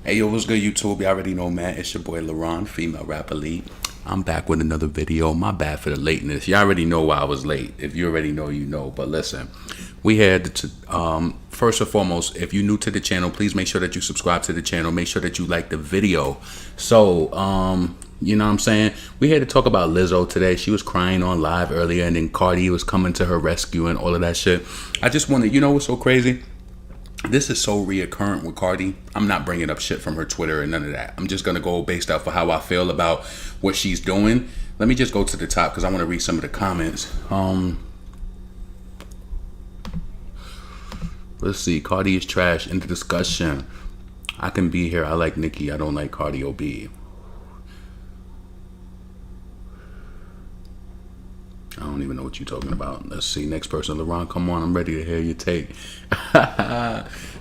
Hey yo, what's good YouTube? You already know, man. It's your boy LaRon, female rap elite. I'm back with another video. My bad for the lateness. You already know why I was late. If you already know, you know. But listen, we had to, first and foremost, if you're new to the channel, please make sure that you subscribe to the channel. Make sure that you like the video. So, you know what I'm saying? We had to talk about Lizzo today. She was crying on live earlier, and then Cardi was coming to her rescue and all of that shit. I just want to, you know what's so crazy? This is so reoccurrent with Cardi. I'm not bringing up shit from her Twitter and none of that. I'm just going to go based off of how I feel about what she's doing. Let me just go to the top because I want to read some of the comments. Let's see. Cardi is trash. In the discussion. I can be here. I like Nicki. I don't like Cardi OB. I don't even know what you're talking about. Let's see. Next person, LaRon, come on. I'm ready to hear your take.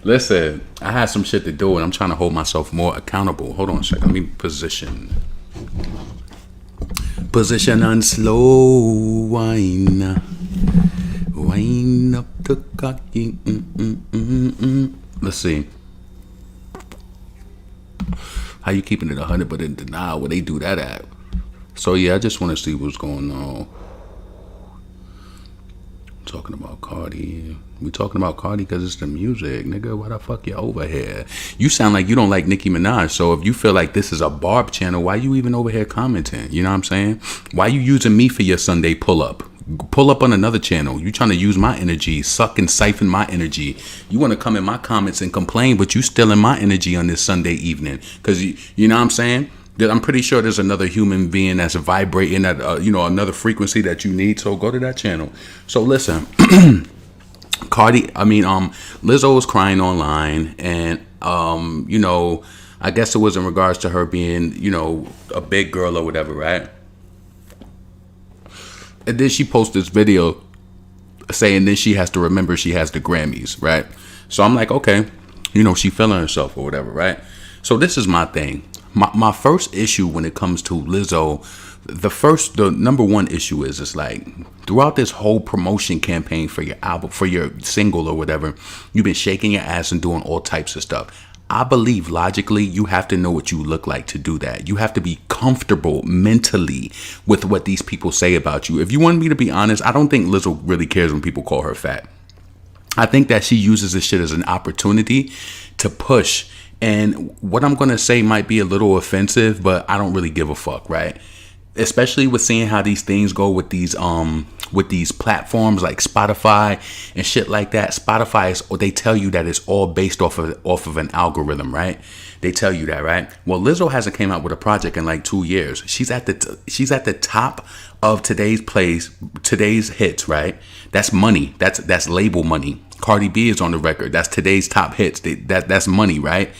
Listen, I had some shit to do, and I'm trying to hold myself more accountable. Hold on a second. Let me position. Position and slow wine. Wine up the cocky. Let's see. How you keeping it 100 but in denial? Where they do that at? So, yeah, I just want to see what's going on. Talking about Cardi. We talking about Cardi because it's the music, nigga. Why the fuck you over here? You sound like you don't like Nicki Minaj. So if you feel like this is a Barb channel, why you even over here commenting? You know what I'm saying? Why you using me for your Sunday pull up? Pull up on another channel. You trying to use my energy, suck and siphon my energy. You want to come in my comments and complain, but you stealing my energy on this Sunday evening. Because you know what I'm saying? I'm pretty sure there's another human being that's vibrating at another frequency that you need. So go to that channel. So listen, Lizzo was crying online, and I guess it was in regards to her being a big girl or whatever, right? And then she posted this video saying then she has to remember she has the Grammys, right? So I'm like, okay, she feeling herself or whatever, right? So this is my thing. My first issue when it comes to Lizzo, the number one issue is it's like throughout this whole promotion campaign for your album, for your single or whatever, you've been shaking your ass and doing all types of stuff. I believe logically you have to know what you look like to do that. You have to be comfortable mentally with what these people say about you. If you want me to be honest, I don't think Lizzo really cares when people call her fat. I think that she uses this shit as an opportunity to push. And what I'm going to say might be a little offensive, but I don't really give a fuck, right? Especially with seeing how these things go with these platforms like Spotify and shit like that. They tell you that it's all based off of an algorithm, right? They tell you that, right? Well, Lizzo hasn't came out with a project in like 2 years. She's at the top of today's hits, right? That's money. That's label money. Cardi B is on the record. That's today's top hits. That's money, right?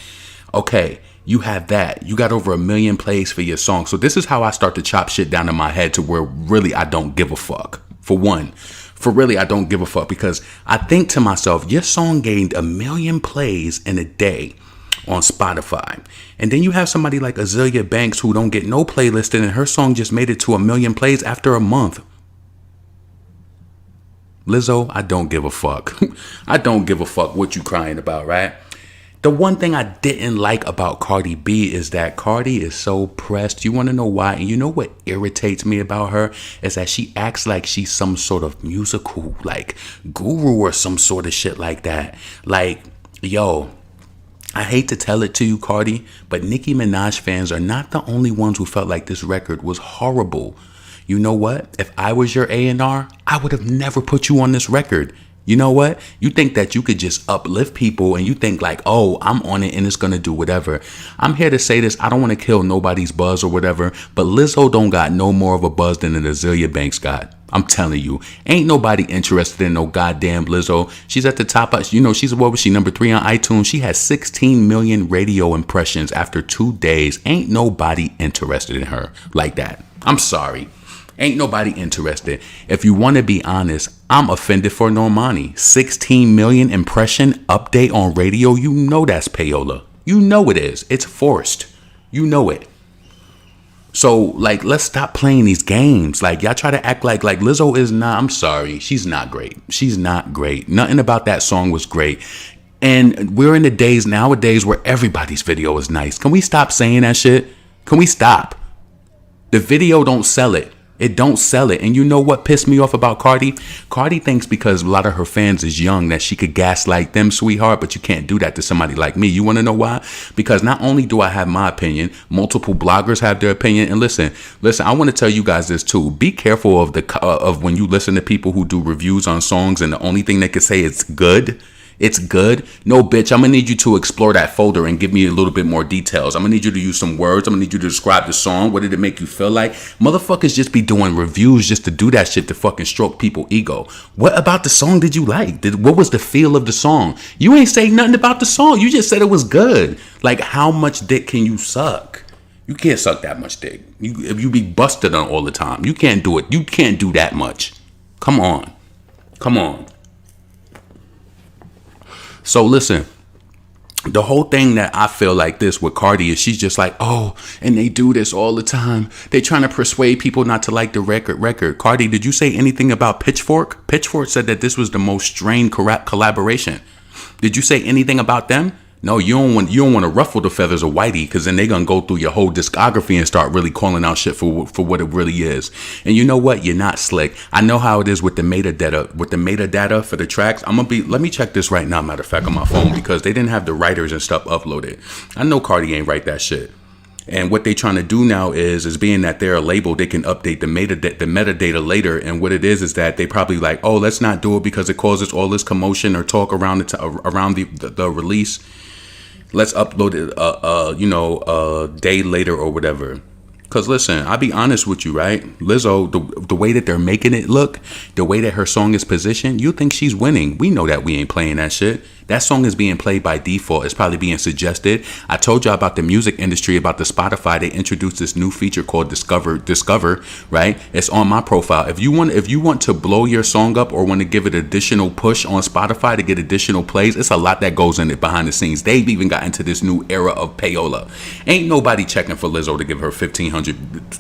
Okay, you have that. You got over 1 million plays for your song. So this is how I start to chop shit down in my head to where really I don't give a fuck. I don't give a fuck because I think to myself, your song gained 1 million plays in a day on Spotify. And then you have somebody like Azealia Banks who don't get no playlisted and her song just made it to 1 million plays after a month. Lizzo, I don't give a fuck. I don't give a fuck what you crying about, right? The one thing I didn't like about Cardi B is that Cardi is so pressed. You want to know why? And you know what irritates me about her is that she acts like she's some sort of musical like guru or some sort of shit like that. Like, yo, I hate to tell it to you, Cardi, but Nicki Minaj fans are not the only ones who felt like this record was horrible. You know what? If I was your A&R, I would have never put you on this record. You know what? You think that you could just uplift people and you think like, oh, I'm on it and it's going to do whatever. I'm here to say this. I don't want to kill nobody's buzz or whatever, but Lizzo don't got no more of a buzz than an Azealia Banks got. I'm telling you, ain't nobody interested in no goddamn Lizzo. She's at the top. What was she, number 3 on iTunes? She has 16 million radio impressions after 2 days. Ain't nobody interested in her like that. I'm sorry. Ain't nobody interested. If you want to be honest, I'm offended for Normani. 16 million impression update on radio. You know that's payola. You know it is. It's forced. You know it. So, like, let's stop playing these games. Like, y'all try to act like Lizzo is not. I'm sorry. She's not great. She's not great. Nothing about that song was great. And we're in the days nowadays where everybody's video is nice. Can we stop saying that shit? Can we stop? The video don't sell it. It don't sell it. And you know what pissed me off about Cardi? Cardi thinks because a lot of her fans is young that she could gaslight them, sweetheart, but you can't do that to somebody like me. You want to know why? Because not only do I have my opinion, multiple bloggers have their opinion. And listen, I want to tell you guys this too. Be careful of when you listen to people who do reviews on songs and the only thing they can say is good. It's good. No, bitch, I'm going to need you to explore that folder and give me a little bit more details. I'm going to need you to use some words. I'm going to need you to describe the song. What did it make you feel like? Motherfuckers just be doing reviews just to do that shit to fucking stroke people's ego. What about the song did you like? What was the feel of the song? You ain't say nothing about the song. You just said it was good. Like, how much dick can you suck? You can't suck that much dick. If you be busted on all the time, you can't do it. You can't do that much. Come on. Come on. So listen, the whole thing that I feel like this with Cardi is she's just like, oh, and they do this all the time. They trying to persuade people not to like the record. Cardi, did you say anything about Pitchfork? Pitchfork said that this was the most strained collaboration. Did you say anything about them? No, you don't want to ruffle the feathers of Whitey, because then they're going to go through your whole discography and start really calling out shit for what it really is. And you know what? You're not slick. I know how it is with the metadata for the tracks. Let me check this right now, matter of fact, on my phone, because they didn't have the writers and stuff uploaded. I know Cardi ain't write that shit. And what they trying to do now is being that they're a label, they can update the metadata later. And what it is that they probably like, oh, let's not do it because it causes all this commotion or talk around the release. Let's upload it, a day later or whatever. Because listen, I'll be honest with you, right? Lizzo, the way that they're making it look, the way that her song is positioned, you think she's winning. We know that we ain't playing that shit. That song is being played by default. It's probably being suggested. I told y'all about the music industry, about the Spotify. They introduced this new feature called Discover, right? It's on my profile. If you want to blow your song up or want to give it additional push on Spotify to get additional plays, it's a lot that goes in it behind the scenes. They've even got into this new era of payola. Ain't nobody checking for Lizzo to give her 1,500,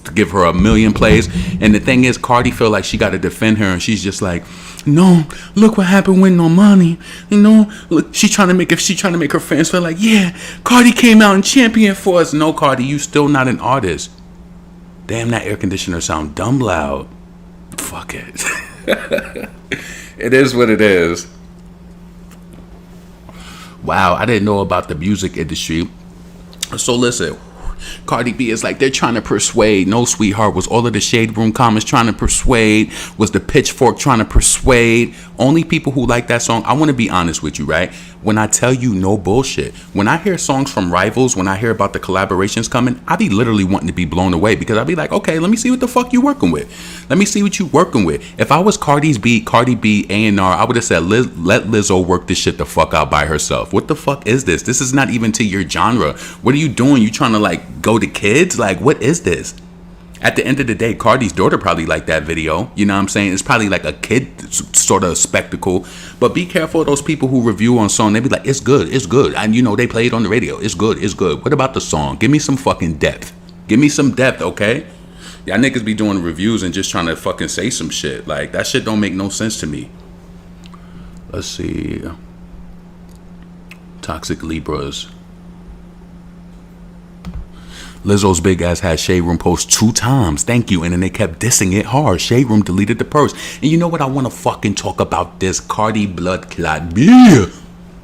to give her 1 million plays. And the thing is, Cardi feel like she got to defend her, and she's just like, no, look what happened with no money. Look, she's trying to make her fans feel like, yeah, Cardi came out and championed for us. No, Cardi, you still not an artist. Damn, that air conditioner sound dumb loud. Fuck it. It is what it is. Wow, I didn't know about the music industry. So listen, Cardi B is like, they're trying to persuade. No, sweetheart, was all of the Shade Room comments trying to persuade? Was the Pitchfork trying to persuade? Only people who like that song. I want to be honest with you, right? When I tell you no bullshit, when I hear songs from rivals, when I hear about the collaborations coming, I be literally wanting to be blown away, because I be like, okay, let me see what the fuck you working with. Let me see what you working with. If I was Cardi B, A&R, I would have said, let Lizzo work this shit the fuck out by herself. What the fuck is this? This is not even to your genre. What are you doing? You trying to like go to kids? Like, what is this? At the end of the day, Cardi's daughter probably liked that video. You know what I'm saying? It's probably like a kid sort of spectacle. But be careful of those people who review on song. They be like, it's good, it's good. And they play it on the radio. It's good, it's good. What about the song? Give me some fucking depth. Give me some depth, okay? Y'all niggas be doing reviews and just trying to fucking say some shit. Like, that shit don't make no sense to me. Let's see. Toxic Libras. Lizzo's big ass had Shade Room post 2 times. Thank you. And then they kept dissing it hard. Shade Room deleted the post. And you know what? I want to fucking talk about this. Cardi Blood Clot B.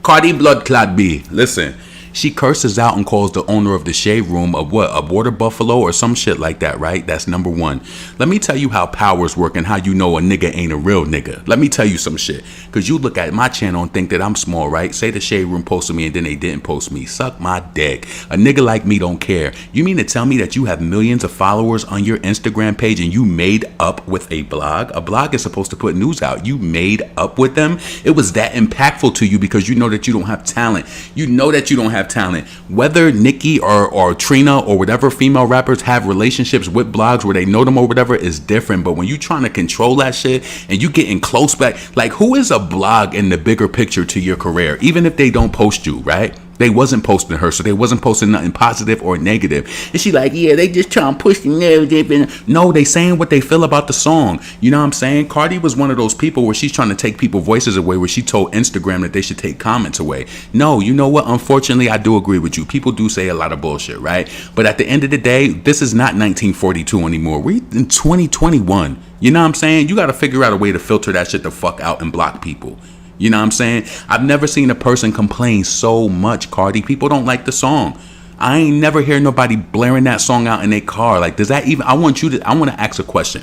Cardi Blood Clot B. Listen. She curses out and calls the owner of the Shade Room a water buffalo or some shit like that, right? That's number one. Let me tell you how powers work and how you know a nigga ain't a real nigga. Let me tell you some shit. Because you look at my channel and think that I'm small, right? Say the Shade Room posted me and then they didn't post me. Suck my dick. A nigga like me don't care. You mean to tell me that you have millions of followers on your Instagram page and you made up with a blog? A blog is supposed to put news out. You made up with them? It was that impactful to you because you know that you don't have talent. You know that you don't have talent. Whether Nicki or Trina or whatever female rappers have relationships with blogs where they know them or whatever is different. But when you trying to control that shit and you getting close back, like, who is a blog in the bigger picture to your career? Even if they don't post you, right? They wasn't posting her, so they wasn't posting nothing positive or negative. And she like, yeah, they just trying to push the narrative. And no, they saying what they feel about the song. You know what I'm saying? Cardi was one of those people where she's trying to take people's voices away, where she told Instagram that they should take comments away. No, you know what? Unfortunately, I do agree with you. People do say a lot of bullshit, right? But at the end of the day, this is not 1942 anymore. We're in 2021. You know what I'm saying? You got to figure out a way to filter that shit the fuck out and block people. You know what I'm saying? I've never seen a person complain so much, Cardi. People don't like the song. I ain't never hear nobody blaring that song out in their car. Like, does that even... I want to ask a question.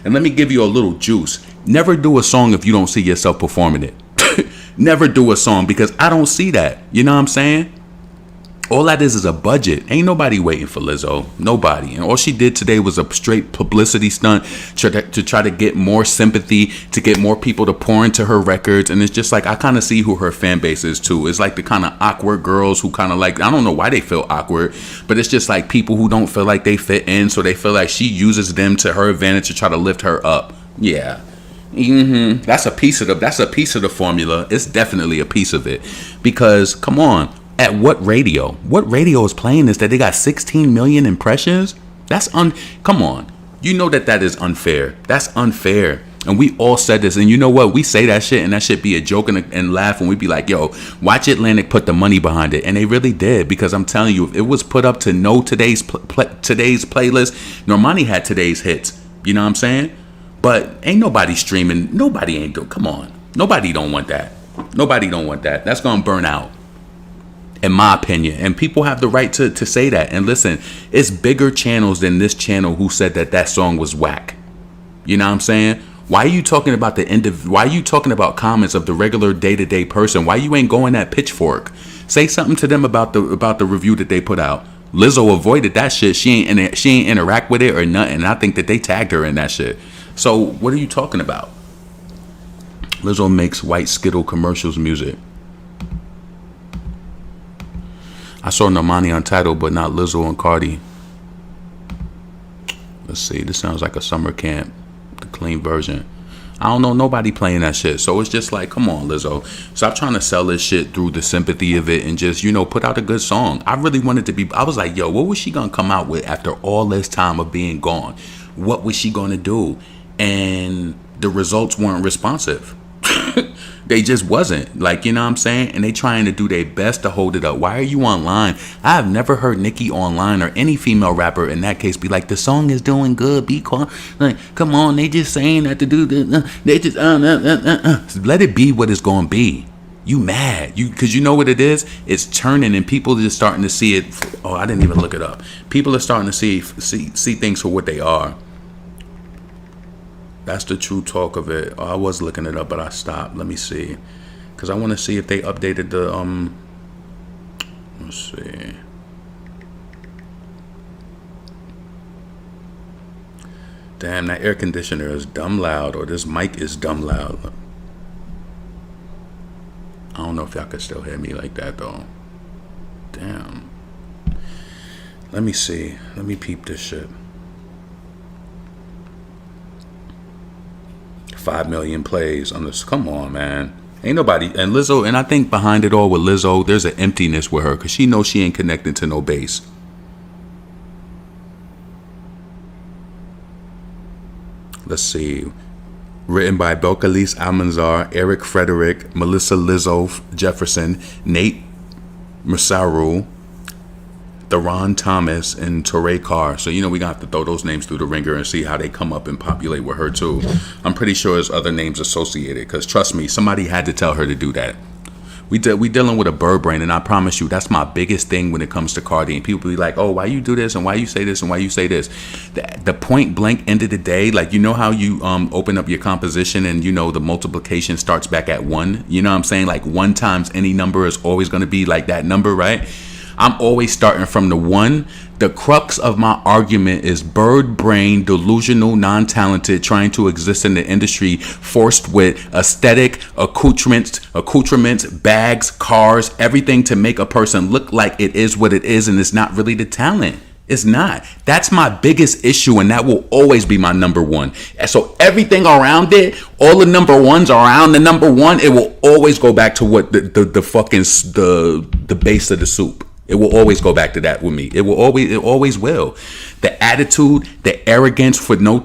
And let me give you a little juice. Never do a song if you don't see yourself performing it. Never do a song, because I don't see that. You know what I'm saying? All that is a budget. Ain't nobody waiting for Lizzo. Nobody. And all she did today was a straight publicity stunt to try to get more sympathy, to get more people to pour into her records. And it's just like, I kind of see who her fan base is too. It's like the kind of awkward girls who kind of like, I don't know why they feel awkward, but it's just like people who don't feel like they fit in. So they feel like she uses them to her advantage to try to lift her up. Yeah. That's a piece of the formula. It's definitely a piece of it, because come on. At what radio? What radio is playing this that they got 16 million impressions? Come on. You know that is unfair. That's unfair. And we all said this. And you know what? We say that shit and that shit be a joke and laugh. And we be like, yo, watch Atlantic put the money behind it. And they really did. Because I'm telling you, if it was put up to know today's playlist, Normani had today's hits. You know what I'm saying? But ain't nobody streaming. Nobody ain't doing. Come on. Nobody don't want that. Nobody don't want that. That's going to burn out. In my opinion. And people have the right to say that. And listen, it's bigger channels than this channel who said that song was whack. You know what I'm saying? Why are you talking about why are you talking about comments of the regular day-to-day person? Why you ain't going at Pitchfork? Say something to them about the review that they put out. Lizzo avoided that shit. She ain't interact with it or nothing. And I think that they tagged her in that shit. So what are you talking about? Lizzo makes white Skittle commercials music. I saw Normani on Tidal, but not Lizzo and Cardi. Let's see. This sounds like a summer camp. The clean version. I don't know nobody playing that shit. So it's just like, come on, Lizzo. Stop trying to sell this shit through the sympathy of it and just, put out a good song. I really wanted to be... I was like, yo, what was she going to come out with after all this time of being gone? What was she going to do? And the results weren't responsive. They just wasn't. Like, you know what I'm saying? And they trying to do their best to hold it up. Why are you online? I have never heard Nicki online or any female rapper in that case be like, the song is doing good. Be quiet. Like, come on, they just saying that to do this. They just let it be what it's going to be. You mad. Because you know what it is? It's turning and people are just starting to see it. Oh, I didn't even look it up. People are starting to see things for what they are. That's the true talk of it. Oh, I was looking it up, but I stopped. Let me see. Because I want to see if they updated the... Let's see. Damn, that air conditioner is dumb loud. Or this mic is dumb loud. I don't know if y'all can still hear me like that, though. Damn. Let me see. Let me peep this shit. 5 million plays on this. Come on, man. Ain't nobody. And Lizzo, and I think behind it all with Lizzo, there's an emptiness with her because she knows she ain't connected to no base. Let's see. Written by Belcalis Almanzar, Eric Frederick, Melissa Lizzo Jefferson, Nate Masaru, Theron Thomas, and Torrey Carr. So, we gonna have to throw those names through the ringer and see how they come up and populate with her too. I'm pretty sure there's other names associated because trust me, somebody had to tell her to do that. We dealing with a bird brain, and I promise you that's my biggest thing when it comes to Cardi. And people be like, oh, why you do this and why you say this and why you say this. The point blank end of the day, like, how you open up your composition and the multiplication starts back at 1. You know what I'm saying? Like 1 times any number is always going to be like that number, right? I'm always starting from the 1. The crux of my argument is bird brain, delusional, non-talented, trying to exist in the industry, forced with aesthetic, accoutrements, bags, cars, everything to make a person look like it is what it is, and it's not really the talent. It's not. That's my biggest issue, and that will always be my number one. And so everything around it, all the number ones around the number one, it will always go back to what the fucking the base of the soup. It will always go back to that with me. It always will. The attitude, the arrogance with no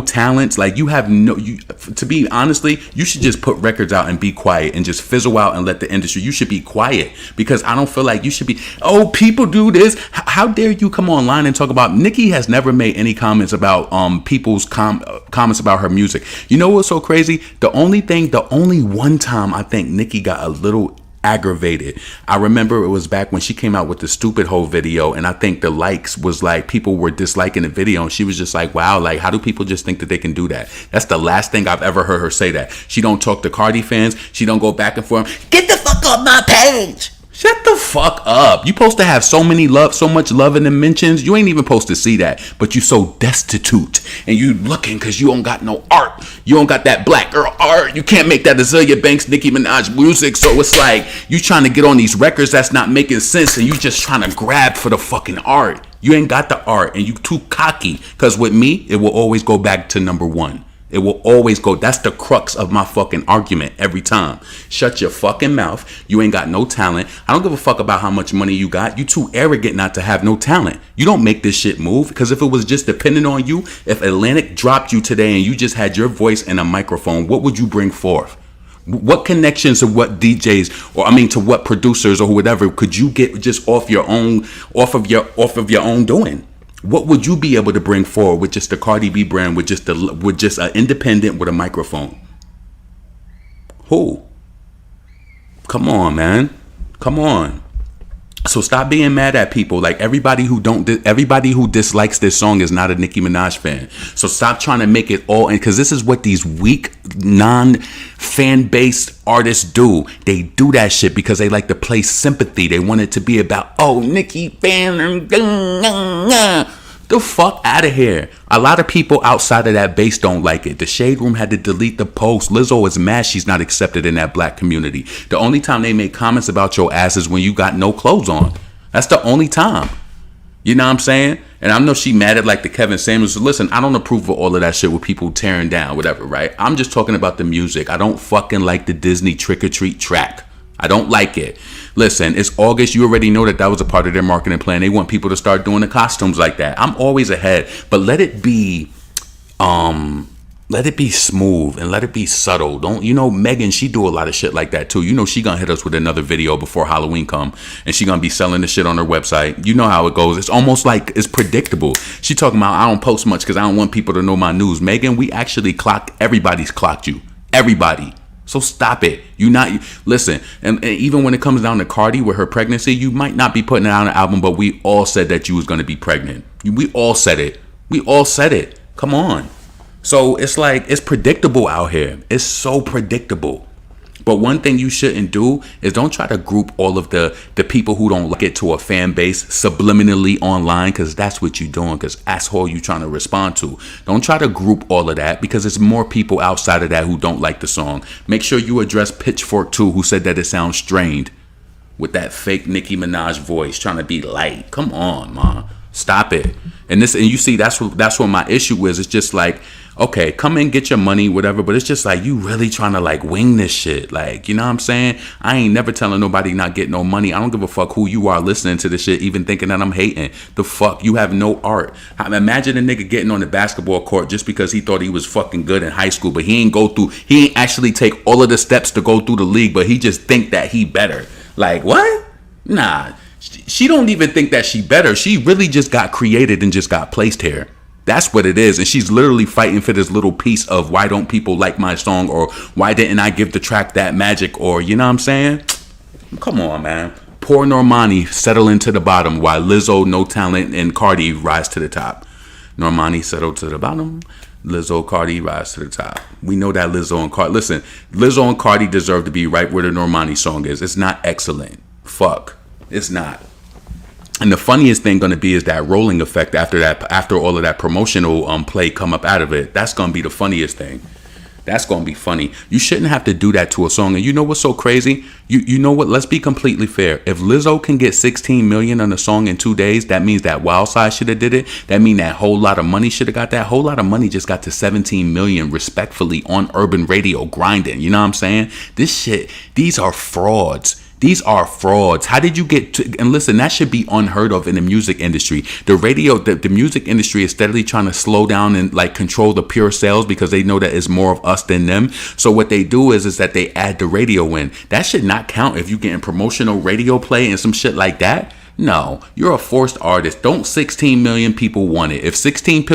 talents. Like to be honestly, you should just put records out and be quiet and just fizzle out and let the industry. You should be quiet because I don't feel like you should be. Oh, people do this. How dare you come online and talk about? Nicki has never made any comments about people's comments about her music. You know what's so crazy? The only one time I think Nicki got a little aggravated. I remember it was back when she came out with the stupid whole video, and I think the likes was like people were disliking the video, and she was just like, wow, like how do people just think that they can do that? That's the last thing I've ever heard her say that. She don't talk to Cardi fans. She don't go back and forth. Get the fuck off my page. Shut the fuck up. You supposed to have so much love in the mentions. You ain't even supposed to see that. But you so destitute. And you looking because you don't got no art. You don't got that black girl art. You can't make that Azealia Banks, Nicki Minaj music. So it's like you trying to get on these records that's not making sense. And you just trying to grab for the fucking art. You ain't got the art. And you too cocky. Because with me, it will always go back to number one. It will always go. That's the crux of my fucking argument every time. Shut your fucking mouth. You ain't got no talent. I don't give a fuck about how much money you got. You too arrogant not to have no talent. You don't make this shit move. Because if it was just dependent on you, if Atlantic dropped you today and you just had your voice and a microphone, what would you bring forth? What connections to what DJs to what producers or whatever could you get just off of your own doing? What would you be able to bring forward with just the Cardi B brand, with just an independent with a microphone? Who? Come on, man. Come on. So stop being mad at people. Like everybody who dislikes this song is not a Nicki Minaj fan. So stop trying to make it all in, because this is what these weak, non-fan based artists do. They do that shit because they like to play sympathy. They want it to be about, oh, Nicki fan. The fuck out of here. A lot of people outside of that base don't like it. The Shade Room had to delete the post. Lizzo is mad she's not accepted in that black community. The only time they make comments about your ass is when you got no clothes on. That's the only time. You know what I'm saying? And I know she mad at like the Kevin Samuels. Listen, I don't approve of all of that shit with people tearing down, whatever, right? I'm just talking about the music. I don't fucking like the Disney Trick or Treat track. I don't like it. Listen, it's August. You already know that was a part of their marketing plan. They want people to start doing the costumes like that. I'm always ahead, but let it be smooth and let it be subtle. Don't, Megan, she do a lot of shit like that too. She gonna hit us with another video before Halloween come, and she gonna be selling the shit on her website. You know how it goes. It's almost like it's predictable. She talking about, I don't post much because I don't want people to know my news. Megan, we actually everybody's clocked you. Everybody. So stop it. Listen, and even when it comes down to Cardi with her pregnancy, you might not be putting out an album, but we all said that you was going to be pregnant. We all said it. We all said it. Come on. So it's like, it's predictable out here. It's so predictable. But one thing you shouldn't do is don't try to group all of the people who don't like it to a fan base subliminally online, because that's what you're doing, because asshole you trying to respond to. Don't try to group all of that, because it's more people outside of that who don't like the song. Make sure you address Pitchfork too, who said that it sounds strained with that fake Nicki Minaj voice trying to be light. Come on, man. Stop it. And you see, that's what my issue is. It's just like, okay, come in, get your money, whatever. But it's just like, you really trying to like wing this shit. Like, you know what I'm saying? I ain't never telling nobody not get no money. I don't give a fuck who you are listening to this shit, even thinking that I'm hating. The fuck? You have no art. Imagine a nigga getting on the basketball court just because he thought he was fucking good in high school, but he ain't actually take all of the steps to go through the league, but he just think that he better. Like, what? Nah. She don't even think that she better. She really just got created and just got placed here. That's what it is. And she's literally fighting for this little piece of why don't people like my song, or why didn't I give the track that magic, or you know what I'm saying? Come on, man. Poor Normani settle into the bottom while Lizzo, No Talent, and Cardi rise to the top. Normani settle to the bottom. Lizzo, Cardi rise to the top. We know that Lizzo and Cardi. Listen, Lizzo and Cardi deserve to be right where the Normani song is. It's not excellent. Fuck. It's not. And the funniest thing going to be is that rolling effect after all of that promotional play come up out of it. That's going to be the funniest thing. That's gonna be funny. You shouldn't have to do that to a song. And you know what's so crazy? You know what? Let's be completely fair. If Lizzo can get 16 million on a song in 2 days, that means that Wild Side should have did it. That means that Whole Lot of Money should have got that. Whole Lot of Money just got to 17 million respectfully on urban radio grinding. You know what I'm saying? This shit, these are frauds. These are frauds. How did you get to, and listen, that should be unheard of in the music industry. The music industry is steadily trying to slow down and like control the pure sales because they know that it's more of us than them. So what they do is that they add the radio in. That should not count if you getting promotional radio play and some shit like that. No, you're a forced artist. Don't 16 million people want it. If 16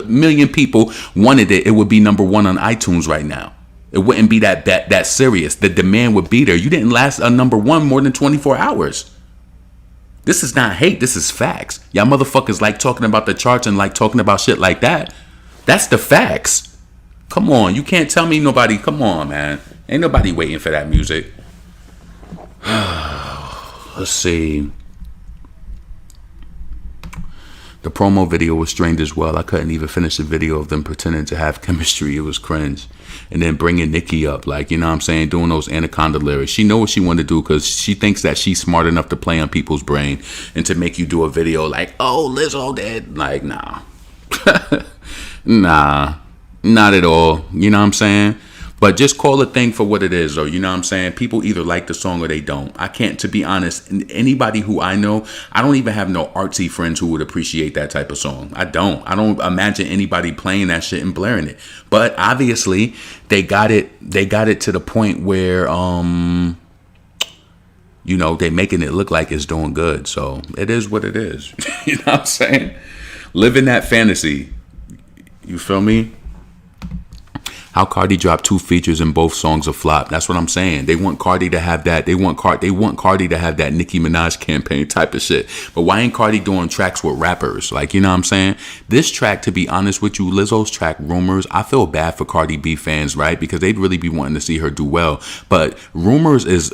million people wanted it, it would be number one on iTunes right now. It wouldn't be that serious. The demand would be there. You didn't last a number one more than 24 hours. This is not hate. This is facts. Y'all motherfuckers like talking about the charts and like talking about shit like that. That's the facts. Come on. You can't tell me nobody. Come on, man. Ain't nobody waiting for that music. Let's see. The promo video was strange as well. I couldn't even finish the video of them pretending to have chemistry. It was cringe. And then bringing Nicki up, like, you know what I'm saying, doing those Anaconda lyrics. She know what she want to do because she thinks that she's smart enough to play on people's brain and to make you do a video like, oh, Lizzo did. Like, nah. Nah. Not at all. You know what I'm saying? But just call a thing for what it is, though. You know what I'm saying? People either like the song or they don't. I can't, to be honest, anybody who I know, I don't even have no artsy friends who would appreciate that type of song. I don't imagine anybody playing that shit and blaring it. But obviously, they got it to the point where, you know, they making it look like it's doing good. So it is what it is. You know what I'm saying? Living that fantasy. You feel me? How Cardi dropped 2 features in both songs a flop. That's what I'm saying. They want Cardi to have that. They want Cardi to have that Nicki Minaj campaign type of shit. But why ain't Cardi doing tracks with rappers? Like, you know what I'm saying? This track, to be honest with you, Lizzo's track Rumors, I feel bad for Cardi B fans, right? Because they'd really be wanting to see her do well. But Rumors is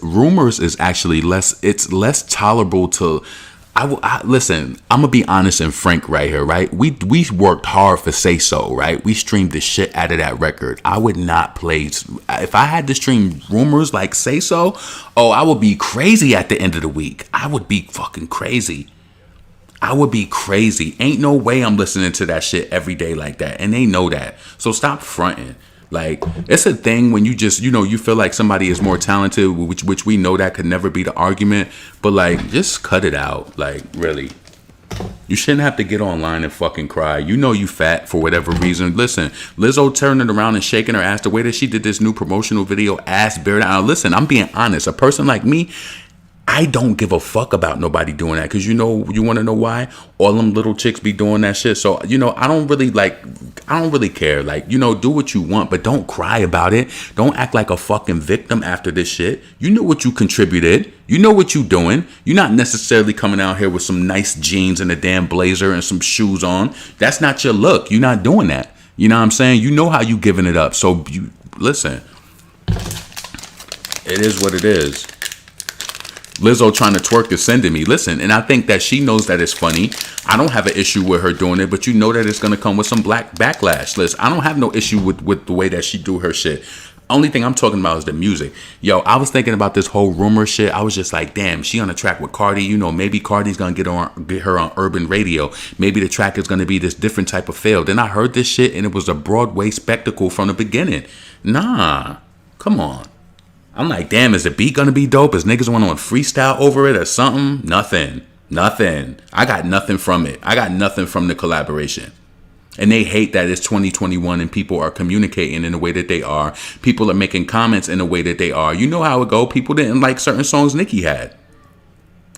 actually less tolerable to. Listen, I'm gonna be honest and frank right here, right? We worked hard for Say So, right? We streamed the shit out of that record. I would not play, if I had to stream Rumors like Say So, oh, I would be crazy at the end of the week. I would be fucking crazy. I would be crazy. Ain't no way I'm listening to that shit every day like that. And they know that. So stop fronting. Like, it's a thing when you just, you know, you feel like somebody is more talented, which we know that could never be the argument. But, like, just cut it out. Like, really. You shouldn't have to get online and fucking cry. You know you fat for whatever reason. Listen, Lizzo turning around and shaking her ass the way that she did this new promotional video, ass bare down. Listen, I'm being honest. A person like me, I don't give a fuck about nobody doing that. Because you want to know why? All them little chicks be doing that shit. So, you know, I don't really care. Like, you know, do what you want, but don't cry about it. Don't act like a fucking victim after this shit. You know what you contributed. You know what you doing. You're not necessarily coming out here with some nice jeans and a damn blazer and some shoes on. That's not your look. You're not doing that. You know what I'm saying? You know how you giving it up. So, you listen. It is what it is. Lizzo trying to twerk is sending me. Listen, and I think that she knows that it's funny. I don't have an issue with her doing it, but you know that it's going to come with some black backlash. Listen, I don't have no issue with the way that she do her shit. Only thing I'm talking about is the music. Yo, I was thinking about this whole rumor shit. I was just like, damn, she on a track with Cardi. You know, maybe Cardi's going to get her on urban radio. Maybe the track is going to be this different type of feel. Then I heard this shit and it was a Broadway spectacle from the beginning. Nah, come on. I'm like, damn, is the beat gonna be dope? Is niggas want to freestyle over it or something? Nothing. I got nothing from it. I got nothing from the collaboration. And they hate that it's 2021 and people are communicating in the way that they are. People are making comments in the way that they are. You know how it go. People didn't like certain songs Nicki had.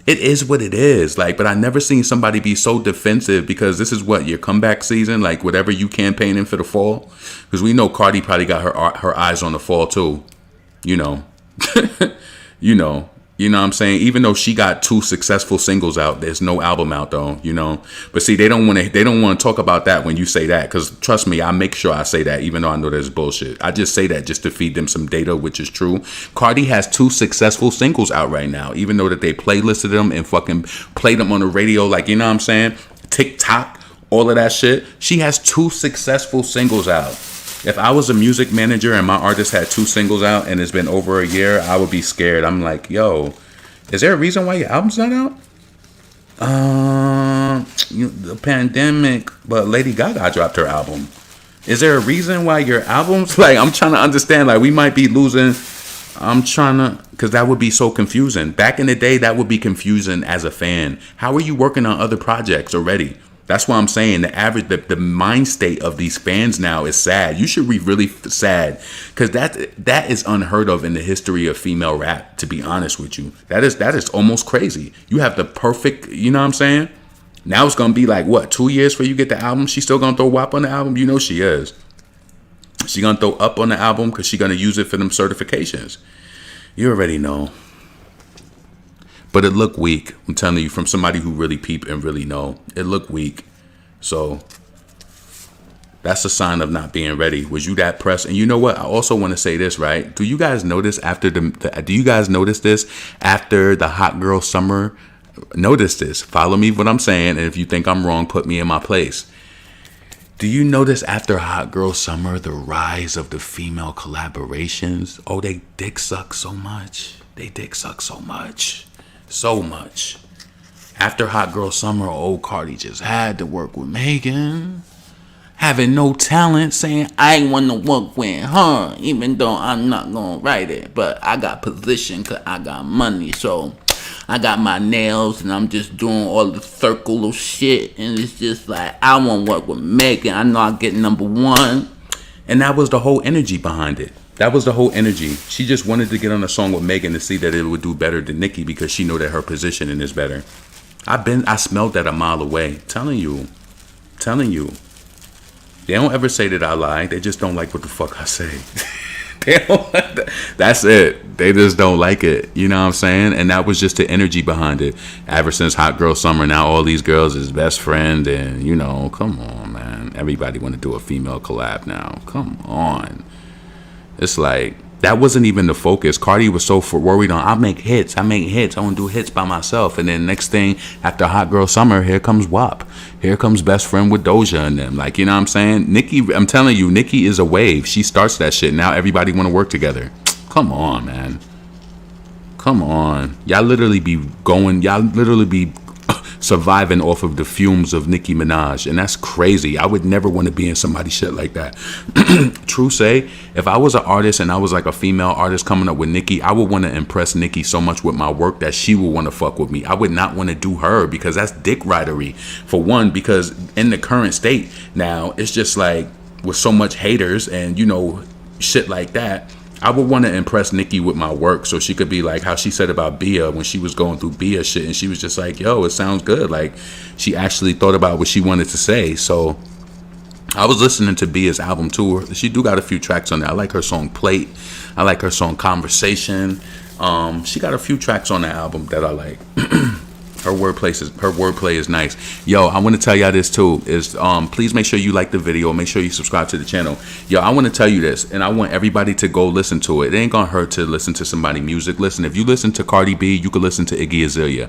It is what it is. Like, but I never seen somebody be so defensive because this is what, your comeback season? Like, whatever you campaigning for the fall? Because we know Cardi probably got her eyes on the fall too. You know, you know what I'm saying? Even though she got 2 successful singles out, there's no album out though, you know. But see, they don't want to talk about that when you say that, because trust me, I make sure I say that, even though I know there's bullshit. I just say that just to feed them some data, which is true. Cardi has 2 successful singles out right now, even though that they playlisted them and fucking played them on the radio, like, you know what I'm saying? TikTok, all of that shit. She has 2 successful singles out. If I was a music manager and my artist had 2 singles out and it's been over a year, I would be scared. I'm like, yo, is there a reason why your album's not out? The pandemic, but Lady Gaga dropped her album. Is there a reason why your album's like? I'm trying to understand. Like, we might be losing. I'm trying to, because that would be so confusing. Back in the day, that would be confusing as a fan. How are you working on other projects already? That's why I'm saying the mind state of these fans now is sad. You should be really sad, because that is unheard of in the history of female rap. To be honest with you, that is almost crazy. You have the perfect, you know what I'm saying? Now it's gonna be like what, 2 years for you get the album? She's still gonna throw WAP on the album? You know she is. She gonna throw up on the album because she gonna use it for them certifications. You already know. But it looked weak. I'm telling you, from somebody who really peep and really know, it looked weak. So that's a sign of not being ready. Was you that pressed? And you know what? I also want to say this, right? Do you guys notice after do you guys notice this after the hot girl summer? Notice this. Follow me what I'm saying. And if you think I'm wrong, put me in my place. Do you notice after Hot Girl Summer, the rise of the female collaborations? Oh, they dick suck so much. They dick suck so much. So much. After Hot Girl Summer, old Cardi just had to work with Megan. Having no talent, saying, I ain't want to work with her, even though I'm not going to write it. But I got position because I got money, so I got my nails and I'm just doing all the circle of shit. And it's just like, I want to work with Megan. I know I'll get #1. And that was the whole energy behind it. That was the whole energy. She just wanted to get on a song with Megan to see that it would do better than Nicki because she knew that her positioning is better. I smelled that a mile away. Telling you. They don't ever say that I lie. They just don't like what the fuck I say. That's it. They just don't like it. You know what I'm saying? And that was just the energy behind it. Ever since Hot Girl Summer, now all these girls is best friend. And, you know, come on, man. Everybody want to do a female collab now. Come on. It's like, that wasn't even the focus. Cardi was so worried on, I make hits. I want to do hits by myself. And then next thing, after Hot Girl Summer, here comes WAP. Here comes Best Friend with Doja and them. Like, you know what I'm saying? Nicki, I'm telling you, Nicki is a wave. She starts that shit. Now everybody want to work together. Come on, man. Come on. Y'all literally be surviving off of the fumes of Nicki Minaj, and that's crazy. I would never want to be in somebody's shit like that. True say, if I was an artist and I was like a female artist coming up with Nicki, I would want to impress Nicki so much with my work that she would want to fuck with me. I would not want to do her because that's dick ridery. For one, because in the current state now, it's just like with so much haters and, you know, shit like that, I would want to impress Nicki with my work so she could be like how she said about Bia when she was going through Bia shit, and she was just like, yo, it sounds good. Like, she actually thought about what she wanted to say. So I was listening to Bia's album too. She do got a few tracks on there. I like her song Plate. I like her song Conversation. She got a few tracks on the album that I like. Her wordplay is nice. Yo, I want to tell y'all this too. Is please make sure you like the video. Make sure you subscribe to the channel. Yo, I want to tell you this, and I want everybody to go listen to it. It ain't gonna hurt to listen to somebody music. Listen, if you listen to Cardi B, you can listen to Iggy Azalea.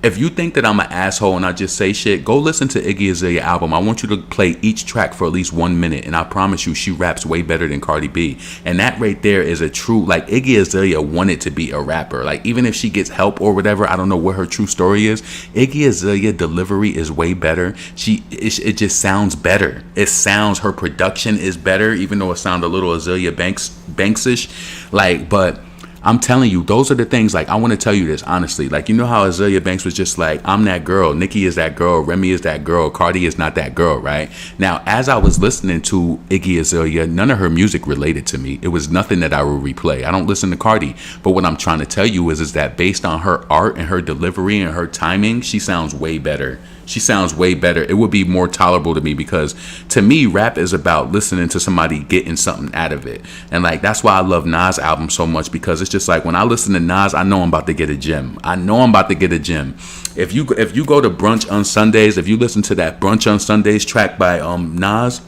If you think that I'm an asshole and I just say shit, go listen to Iggy Azalea album. I want you to play each track for at least 1 minute, and I promise you, she raps way better than Cardi B. And that right there is a true, like, Iggy Azalea wanted to be a rapper. Like, even if she gets help or whatever, I don't know what her true story is. Iggy Azalea delivery is way better. It just sounds better. Her production is better, even though it sounds a little Azalea Banks-ish. Like, but I'm telling you, those are the things. Like, I want to tell you this honestly. Like, you know how Azalea Banks was just like, I'm that girl, Nicki is that girl, Remy is that girl, Cardi is not that girl, right? Now, as I was listening to Iggy Azalea, none of her music related to me. It was nothing that I would replay. I don't listen to Cardi, but what I'm trying to tell you is that based on her art and her delivery and her timing, she sounds way better. She sounds way better. It would be more tolerable to me because to me, rap is about listening to somebody getting something out of it. And like, that's why I love Nas' album so much, because it's just like when I listen to Nas, I know I'm about to get a gem. If you go to Brunch on Sundays, if you listen to that Brunch on Sundays track by Nas,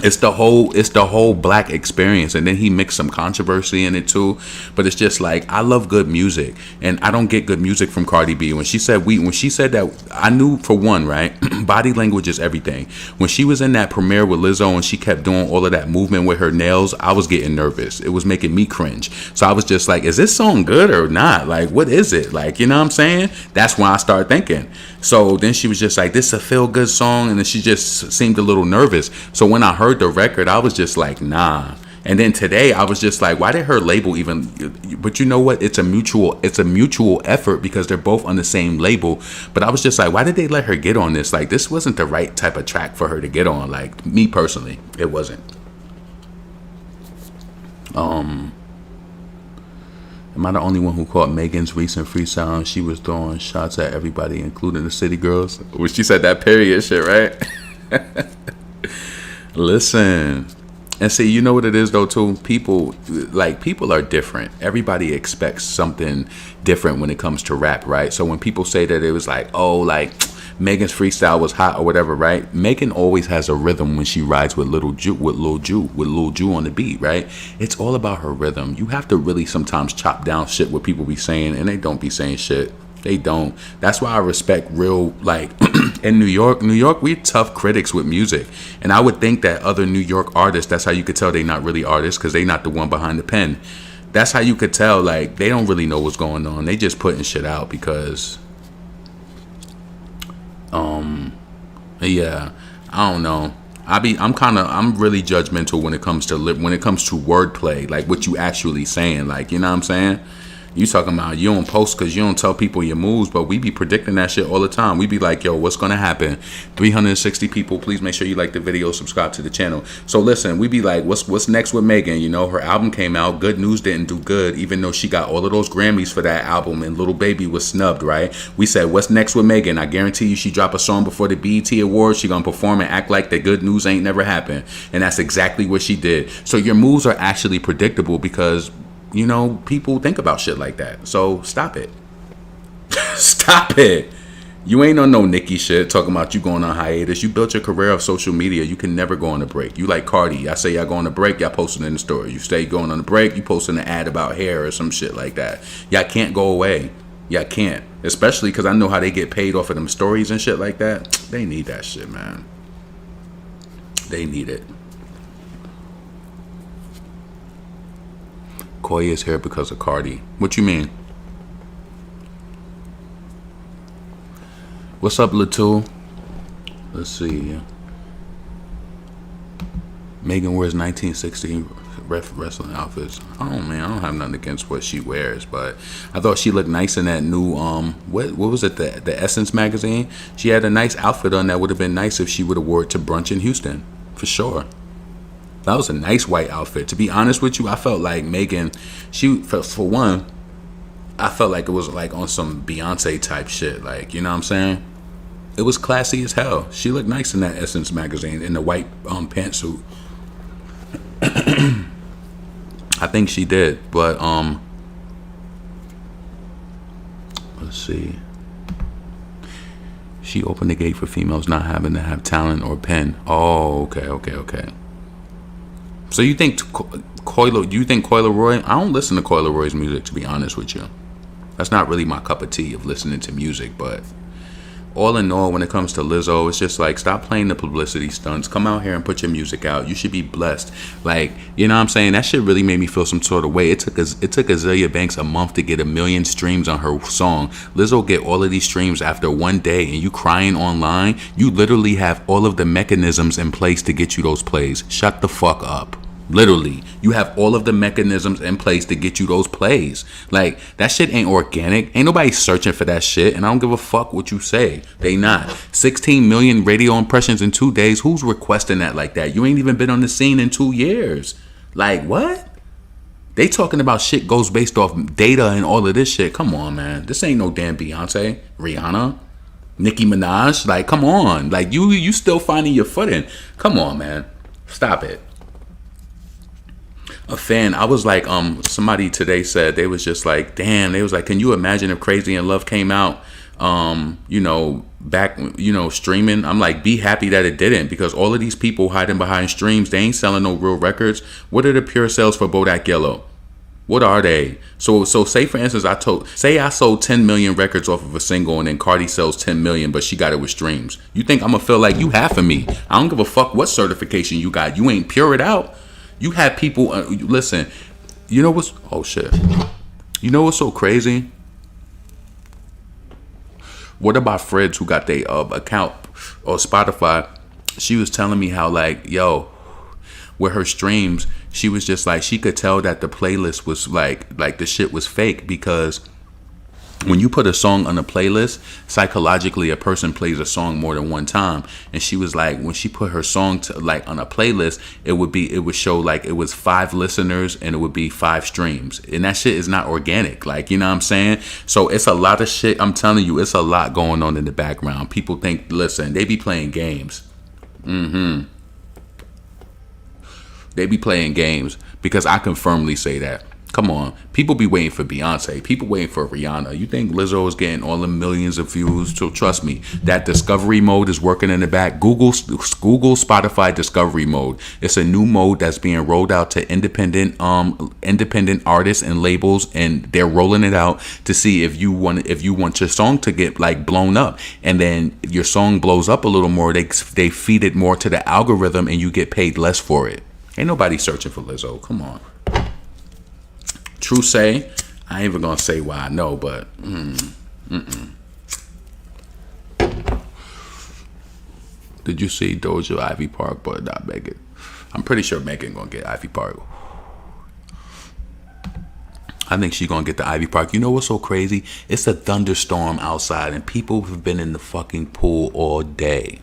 It's the whole black experience, and then he mixed some controversy in it too. But it's just like, I love good music, and I don't get good music from Cardi B. When she said that, I knew, for one, right, body language is everything. When she was in that premiere with Lizzo and she kept doing all of that movement with her nails, I was getting nervous. It was making me cringe. So I was just like, is this song good or not? Like, what is it? Like, you know what I'm saying? That's when I started thinking. So then she was just like, this is a feel good song, and then she just seemed a little nervous. So when I heard the record, I was just like, nah. And then today I was just like, why did her label even? But you know what? It's a mutual effort, because they're both on the same label. But I was just like, why did they let her get on this? Like, this wasn't the right type of track for her to get on. Like, me personally, it wasn't. Am I the only one who caught Megan's recent freestyle? She was throwing shots at everybody, including the city girls. When she said that period shit, right? Listen. And see, you know what it is though too? People are different. Everybody expects something different when it comes to rap, right? So when people say that it was like, oh, like Megan's freestyle was hot or whatever, right? Megan always has a rhythm when she rides with Lil Ju on the beat, right? It's all about her rhythm. You have to really sometimes chop down shit what people be saying, and they don't be saying shit. They don't. That's why I respect real, like, in New York, we're tough critics with music. And I would think that other New York artists, that's how you could tell they not really artists, because they not the one behind the pen. That's how you could tell, like, they don't really know what's going on. They just putting shit out because, yeah, I don't know. I'm really judgmental when it comes to wordplay, like what you actually saying, like, you know what I'm saying? You talking about you don't post because you don't tell people your moves, but we be predicting that shit all the time. We be like, yo, what's gonna happen? 360 people, please make sure you like the video, subscribe to the channel. So listen, we be like, what's next with Megan? You know, her album came out, Good News didn't do good, even though she got all of those Grammys for that album, and Little Baby was snubbed, right? We said, what's next with Megan? I guarantee you she drop a song before the BET Awards, she gonna perform and act like the Good News ain't never happened. And that's exactly what she did. So your moves are actually predictable because, you know, people think about shit like that. So stop it. Stop it. You ain't on no Nicki shit talking about you going on hiatus. You built your career off social media. You can never go on a break. You like Cardi. I say y'all go on a break, y'all posting in the story. You stay going on a break, you posting an ad about hair or some shit like that. Y'all can't go away. Y'all can't. Especially because I know how they get paid off of them stories and shit like that. They need that shit, man. They need it. Koya is here because of Cardi. What you mean? What's up, Latu? Let's see. Megan wears 1960 wrestling outfits. Oh man, I don't have nothing against what she wears, but I thought she looked nice in that new what was it, the Essence magazine? She had a nice outfit on that would have been nice if she would have wore it to brunch in Houston, for sure. That was a nice white outfit. To be honest with you, I felt like Megan, for one, I felt like it was like on some Beyonce type shit. Like, you know what I'm saying? It was classy as hell. She looked nice in that Essence magazine in the white pantsuit. I think she did, but let's see. She opened the gate for females not having to have talent or pen. Oh, okay. So you think Coyle Roy? I don't listen to Coyle Roy's music, to be honest with you. That's not really my cup of tea of listening to music, but all in all, when it comes to Lizzo, it's just like, stop playing the publicity stunts. Come out here and put your music out. You should be blessed. Like, you know what I'm saying? That shit really made me feel some sort of way. It took Azealia Banks a month to get 1 million streams on her song. Lizzo get all of these streams after one day, and you crying online. You literally have all of the mechanisms in place to get you those plays. Shut the fuck up. Literally, you have all of the mechanisms in place to get you those plays. Like, that shit ain't organic. Ain't nobody searching for that shit, and I don't give a fuck what you say. They not. 16 million radio impressions in 2 days. Who's requesting that like that? You ain't even been on the scene in 2 years. Like, what? They talking about shit goes based off data and all of this shit. Come on, man. This ain't no damn Beyonce, Rihanna, Nicki Minaj. Like, come on. Like, you still finding your footing. Come on, man. Stop it. A fan, I was like, somebody today said, they was just like, damn, they was like, can you imagine if Crazy in Love came out back, streaming. I'm like, be happy that it didn't, because all of these people hiding behind streams, they ain't selling no real records. What are the pure sales for Bodak Yellow? What are they? So say for instance, I sold 10 million records off of a single, and then Cardi sells 10 million, but she got it with streams. You think I'm gonna feel like you half of me? I don't give a fuck what certification you got. You ain't pure it out. You have people. Listen, you know what's? Oh shit. You know what's so crazy? What about Fred's, who got their account or Spotify? She was telling me how, like, yo, with her streams, she was just like, she could tell that the playlist was like the shit was fake, because when you put a song on a playlist, psychologically a person plays a song more than one time. And she was like, when she put her song to like on a playlist, it would show like it was 5 listeners and it would be 5 streams. And that shit is not organic. Like, you know what I'm saying? So it's a lot of shit. I'm telling you, it's a lot going on in the background. People think, listen, they be playing games. They be playing games, because I can firmly say that. Come on. People be waiting for Beyonce. People waiting for Rihanna. You think Lizzo is getting all the millions of views? So trust me, that discovery mode is working in the back. Google Spotify discovery mode. It's a new mode that's being rolled out to independent artists and labels, and they're rolling it out to see if you want your song to get like blown up, and then your song blows up a little more. They feed it more to the algorithm, and you get paid less for it. Ain't nobody searching for Lizzo. Come on. True say, I ain't even gonna say why I know, but Did you see Doja Ivy Park, but not Megan? I'm pretty sure Megan gonna get Ivy Park. I think she gonna get the Ivy Park. You know what's so crazy? It's a thunderstorm outside, and people have been in the fucking pool all day.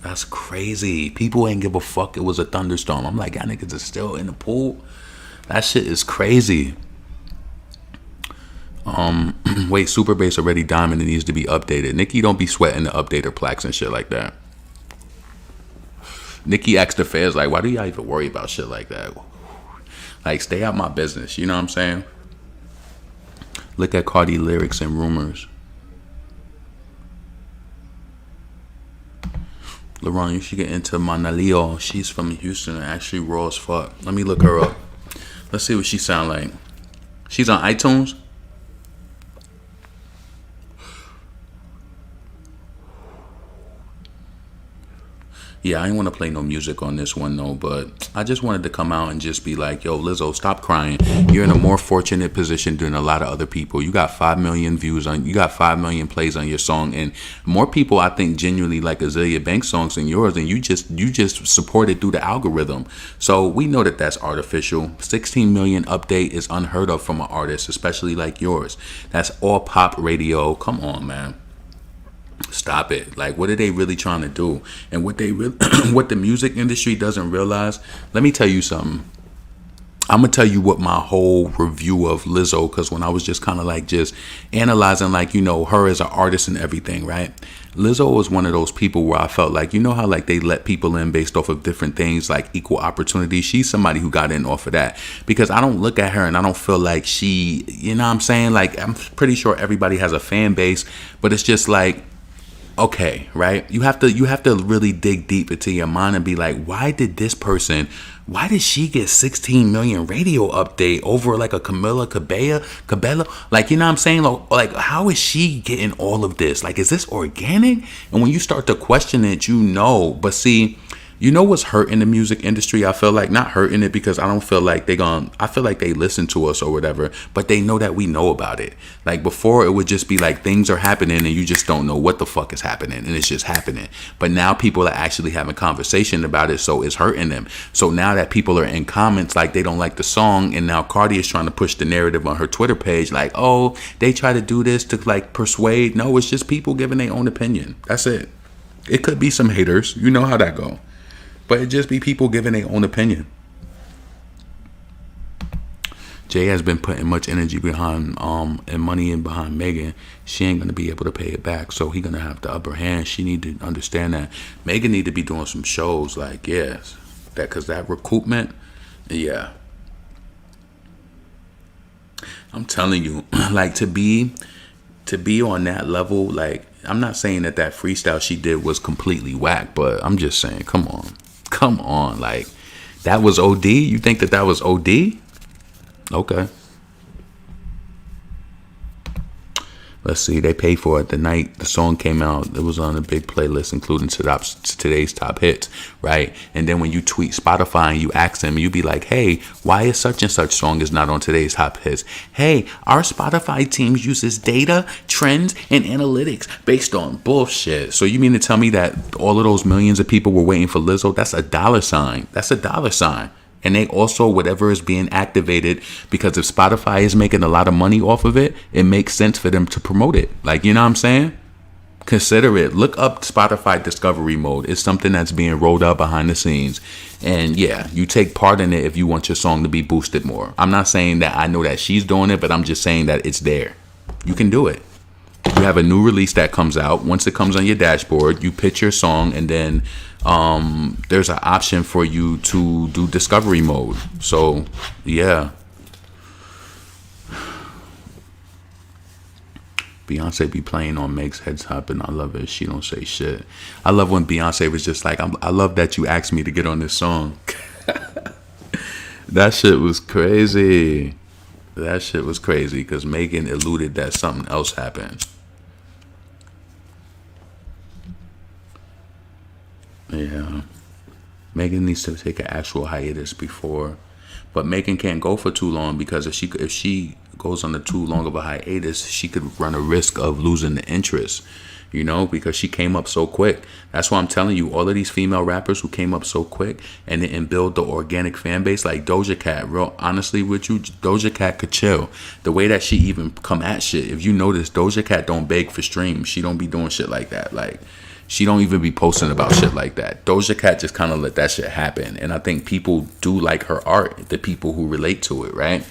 That's crazy. People ain't give a fuck it was a thunderstorm. I'm like, y'all niggas are still in the pool? That shit is crazy. Wait, Super Bass already diamond. It needs to be updated. Nikki don't be sweating to update her plaques and shit like that. Nikki asked the fans, like, why do y'all even worry about shit like that? Like, stay out my business. You know what I'm saying? Look at Cardi lyrics and rumors. LeBron, you should get into Manalio. She's from Houston and actually raw as fuck. Let me look her up. Let's see what she sound like. She's on iTunes. Yeah, I didn't want to play no music on this one though, but I just wanted to come out and just be like, yo, Lizzo, stop crying. You're in a more fortunate position than a lot of other people. You got 5 million views you got 5 million plays on your song, and more people, I think, genuinely like Azealia Banks songs than yours, and you just support it through the algorithm. So we know that that's artificial. 16 million update is unheard of from an artist, especially like yours. That's all pop radio. Come on, man. Stop it. Like, what are they really trying to do? And what the music industry doesn't realize, let me tell you something. I'm gonna tell you what my whole review of Lizzo, because when I was just kind of like just analyzing, like, you know, her as an artist and everything, right? Lizzo was one of those people where I felt like, you know how like they let people in based off of different things, like equal opportunity. She's somebody who got in off of that, because I don't look at her and I don't feel like she, you know what I'm saying? Like, I'm pretty sure everybody has a fan base, but it's just like, okay, right? You have to really dig deep into your mind and be like, why did she get 16 million radio update over like a Camila Cabello? Like, you know what I'm saying? Like, how is she getting all of this? Like, is this organic? And when you start to question it, you know. But see, you know what's hurting the music industry? I feel like, not hurting it because I don't feel like I feel like they listen to us or whatever, but they know that we know about it. Like, before it would just be like things are happening and you just don't know what the fuck is happening, and it's just happening. But now people are actually having conversation about it, so it's hurting them. So now that people are in comments like they don't like the song, and now Cardi is trying to push the narrative on her Twitter page like, oh, they try to do this to like persuade. No, it's just people giving their own opinion. That's it. It could be some haters. You know how that go. But it just be people giving their own opinion. Jay has been putting much energy behind and money in behind Megan. She ain't gonna be able to pay it back, so he gonna have the upper hand. She need to understand that. Megan need to be doing some shows, like, yes, that, cause that recoupment, yeah. I'm telling you, like, to be to be on that level, like, I'm not saying that freestyle she did was completely whack, but I'm just saying, come on, like, that was OD. You think that was OD? Okay. Let's see. They paid for it the night the song came out. It was on a big playlist, including today's top hits, right? And then when you tweet Spotify and you ask them, you be like, "Hey, why is such and such song is not on today's top hits?" Hey, our Spotify team uses data, trends, and analytics based on bullshit. So you mean to tell me that all of those millions of people were waiting for Lizzo? That's a dollar sign. That's a dollar sign. And they also, whatever is being activated, because if Spotify is making a lot of money off of it, it makes sense for them to promote it. Like, you know what I'm saying? Consider it. Look up Spotify discovery mode. It's something that's being rolled out behind the scenes. And yeah, you take part in it if you want your song to be boosted more. I'm not saying that I know that she's doing it, but I'm just saying that it's there. You can do it. You have a new release that comes out. Once it comes on your dashboard, you pitch your song, and then there's an option for you to do discovery mode. So yeah, Beyonce be playing on Meg's head top, and I love it. She don't say shit. I love when Beyonce was just like, I love that you asked me to get on this song. That shit was crazy. That shit was crazy because Megan alluded that something else happened. Yeah, Megan needs to take an actual hiatus before, but Megan can't go for too long, because if she goes on too long of a hiatus, she could run a risk of losing the interest, you know, because she came up so quick. That's why I'm telling you, all of these female rappers who came up so quick and didn't build the organic fan base, like Doja Cat, real honestly with you, Doja Cat could chill. The way that she even come at shit, if you notice, Doja Cat don't beg for streams. She don't be doing shit like that. Like, she don't even be posting about shit like that. Doja Cat just kind of let that shit happen. And I think people do like her art, the people who relate to it, right?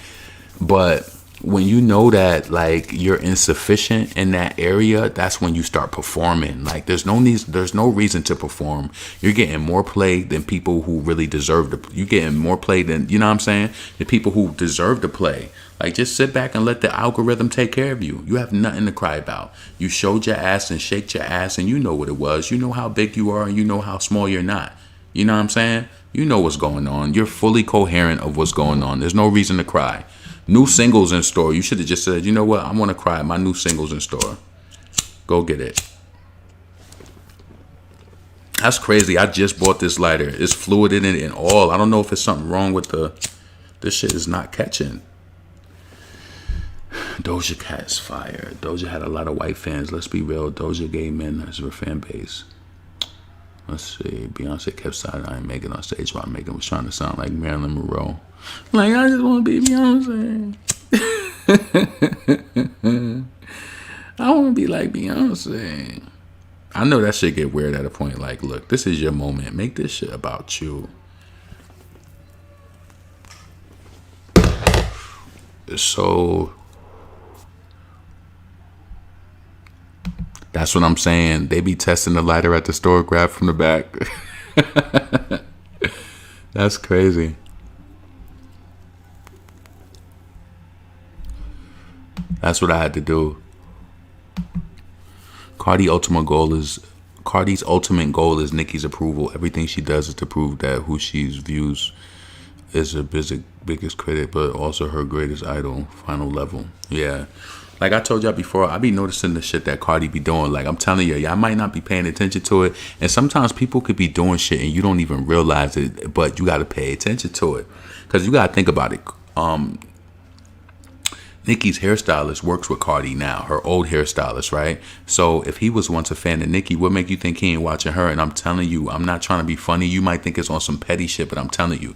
But when you know that, like, you're insufficient in that area, that's when you start performing. Like, there's no reason to perform. You're getting more play than people who really deserve to. You're getting more play than, you know what I'm saying, the people who deserve to play. Like, just sit back and let the algorithm take care of you. You have nothing to cry about. You showed your ass and shaked your ass, and you know what it was. You know how big you are, and you know how small you're not. You know what I'm saying? You know what's going on. You're fully coherent of what's going on. There's no reason to cry. New singles in store. You should have just said, you know what? I want to cry. My new singles in store. Go get it. That's crazy. I just bought this lighter. It's fluid in it and all. I don't know if it's something wrong with this shit is not catching. Doja Cat is fire. Doja had a lot of white fans. Let's be real. Doja gay men as her fan base. Let's see. Beyonce kept side-eyeing Megan on stage while Megan was trying to sound like Marilyn Monroe. Like, I just want to be Beyonce. I want to be like Beyonce. I know that shit get weird at a point. Like, look, this is your moment. Make this shit about you. So that's what I'm saying. They be testing the lighter at the store, grab from the back. That's crazy. That's what I had to do. Cardi's ultimate goal is Nicki's approval. Everything she does is to prove that who she views is her biggest critic, but also her greatest idol. Final level. Yeah. Like I told y'all before, I be noticing the shit that Cardi be doing. Like, I'm telling you, y'all might not be paying attention to it. And sometimes people could be doing shit and you don't even realize it, but you got to pay attention to it. Because you got to think about it. Nicki's hairstylist works with Cardi now, her old hairstylist, right? So if he was once a fan of Nicki, what make you think he ain't watching her? And I'm telling you, I'm not trying to be funny. You might think it's on some petty shit, but I'm telling you,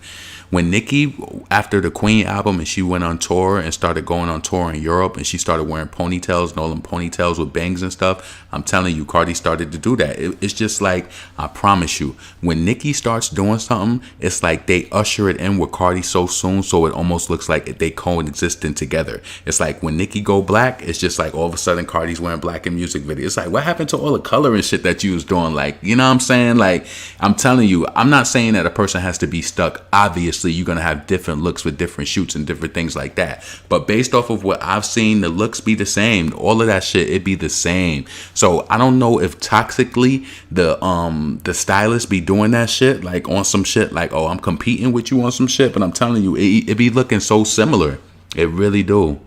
when Nicki, after the Queen album, and she went on tour and started going on tour in Europe, and she started wearing ponytails and all them ponytails with bangs and stuff, I'm telling you, Cardi started to do that. It's just like, I promise you, when Nicki starts doing something, it's like they usher it in with Cardi so soon, so it almost looks like they coexisting together. it's like when Nicki go black, it's just like all of a sudden Cardi's wearing black in music videos. It's like, what happened to all the color and shit that you was doing? Like, you know what I'm saying? Like, I'm telling you, I'm not saying that a person has to be stuck. Obviously, you're gonna have different looks with different shoots and different things like that. But based off of what I've seen, the looks be the same. All of that shit, it be the same. So I don't know if toxically the stylists be doing that shit, like on some shit like, oh, I'm competing with you on some shit, but I'm telling you, it be looking so similar. It really do.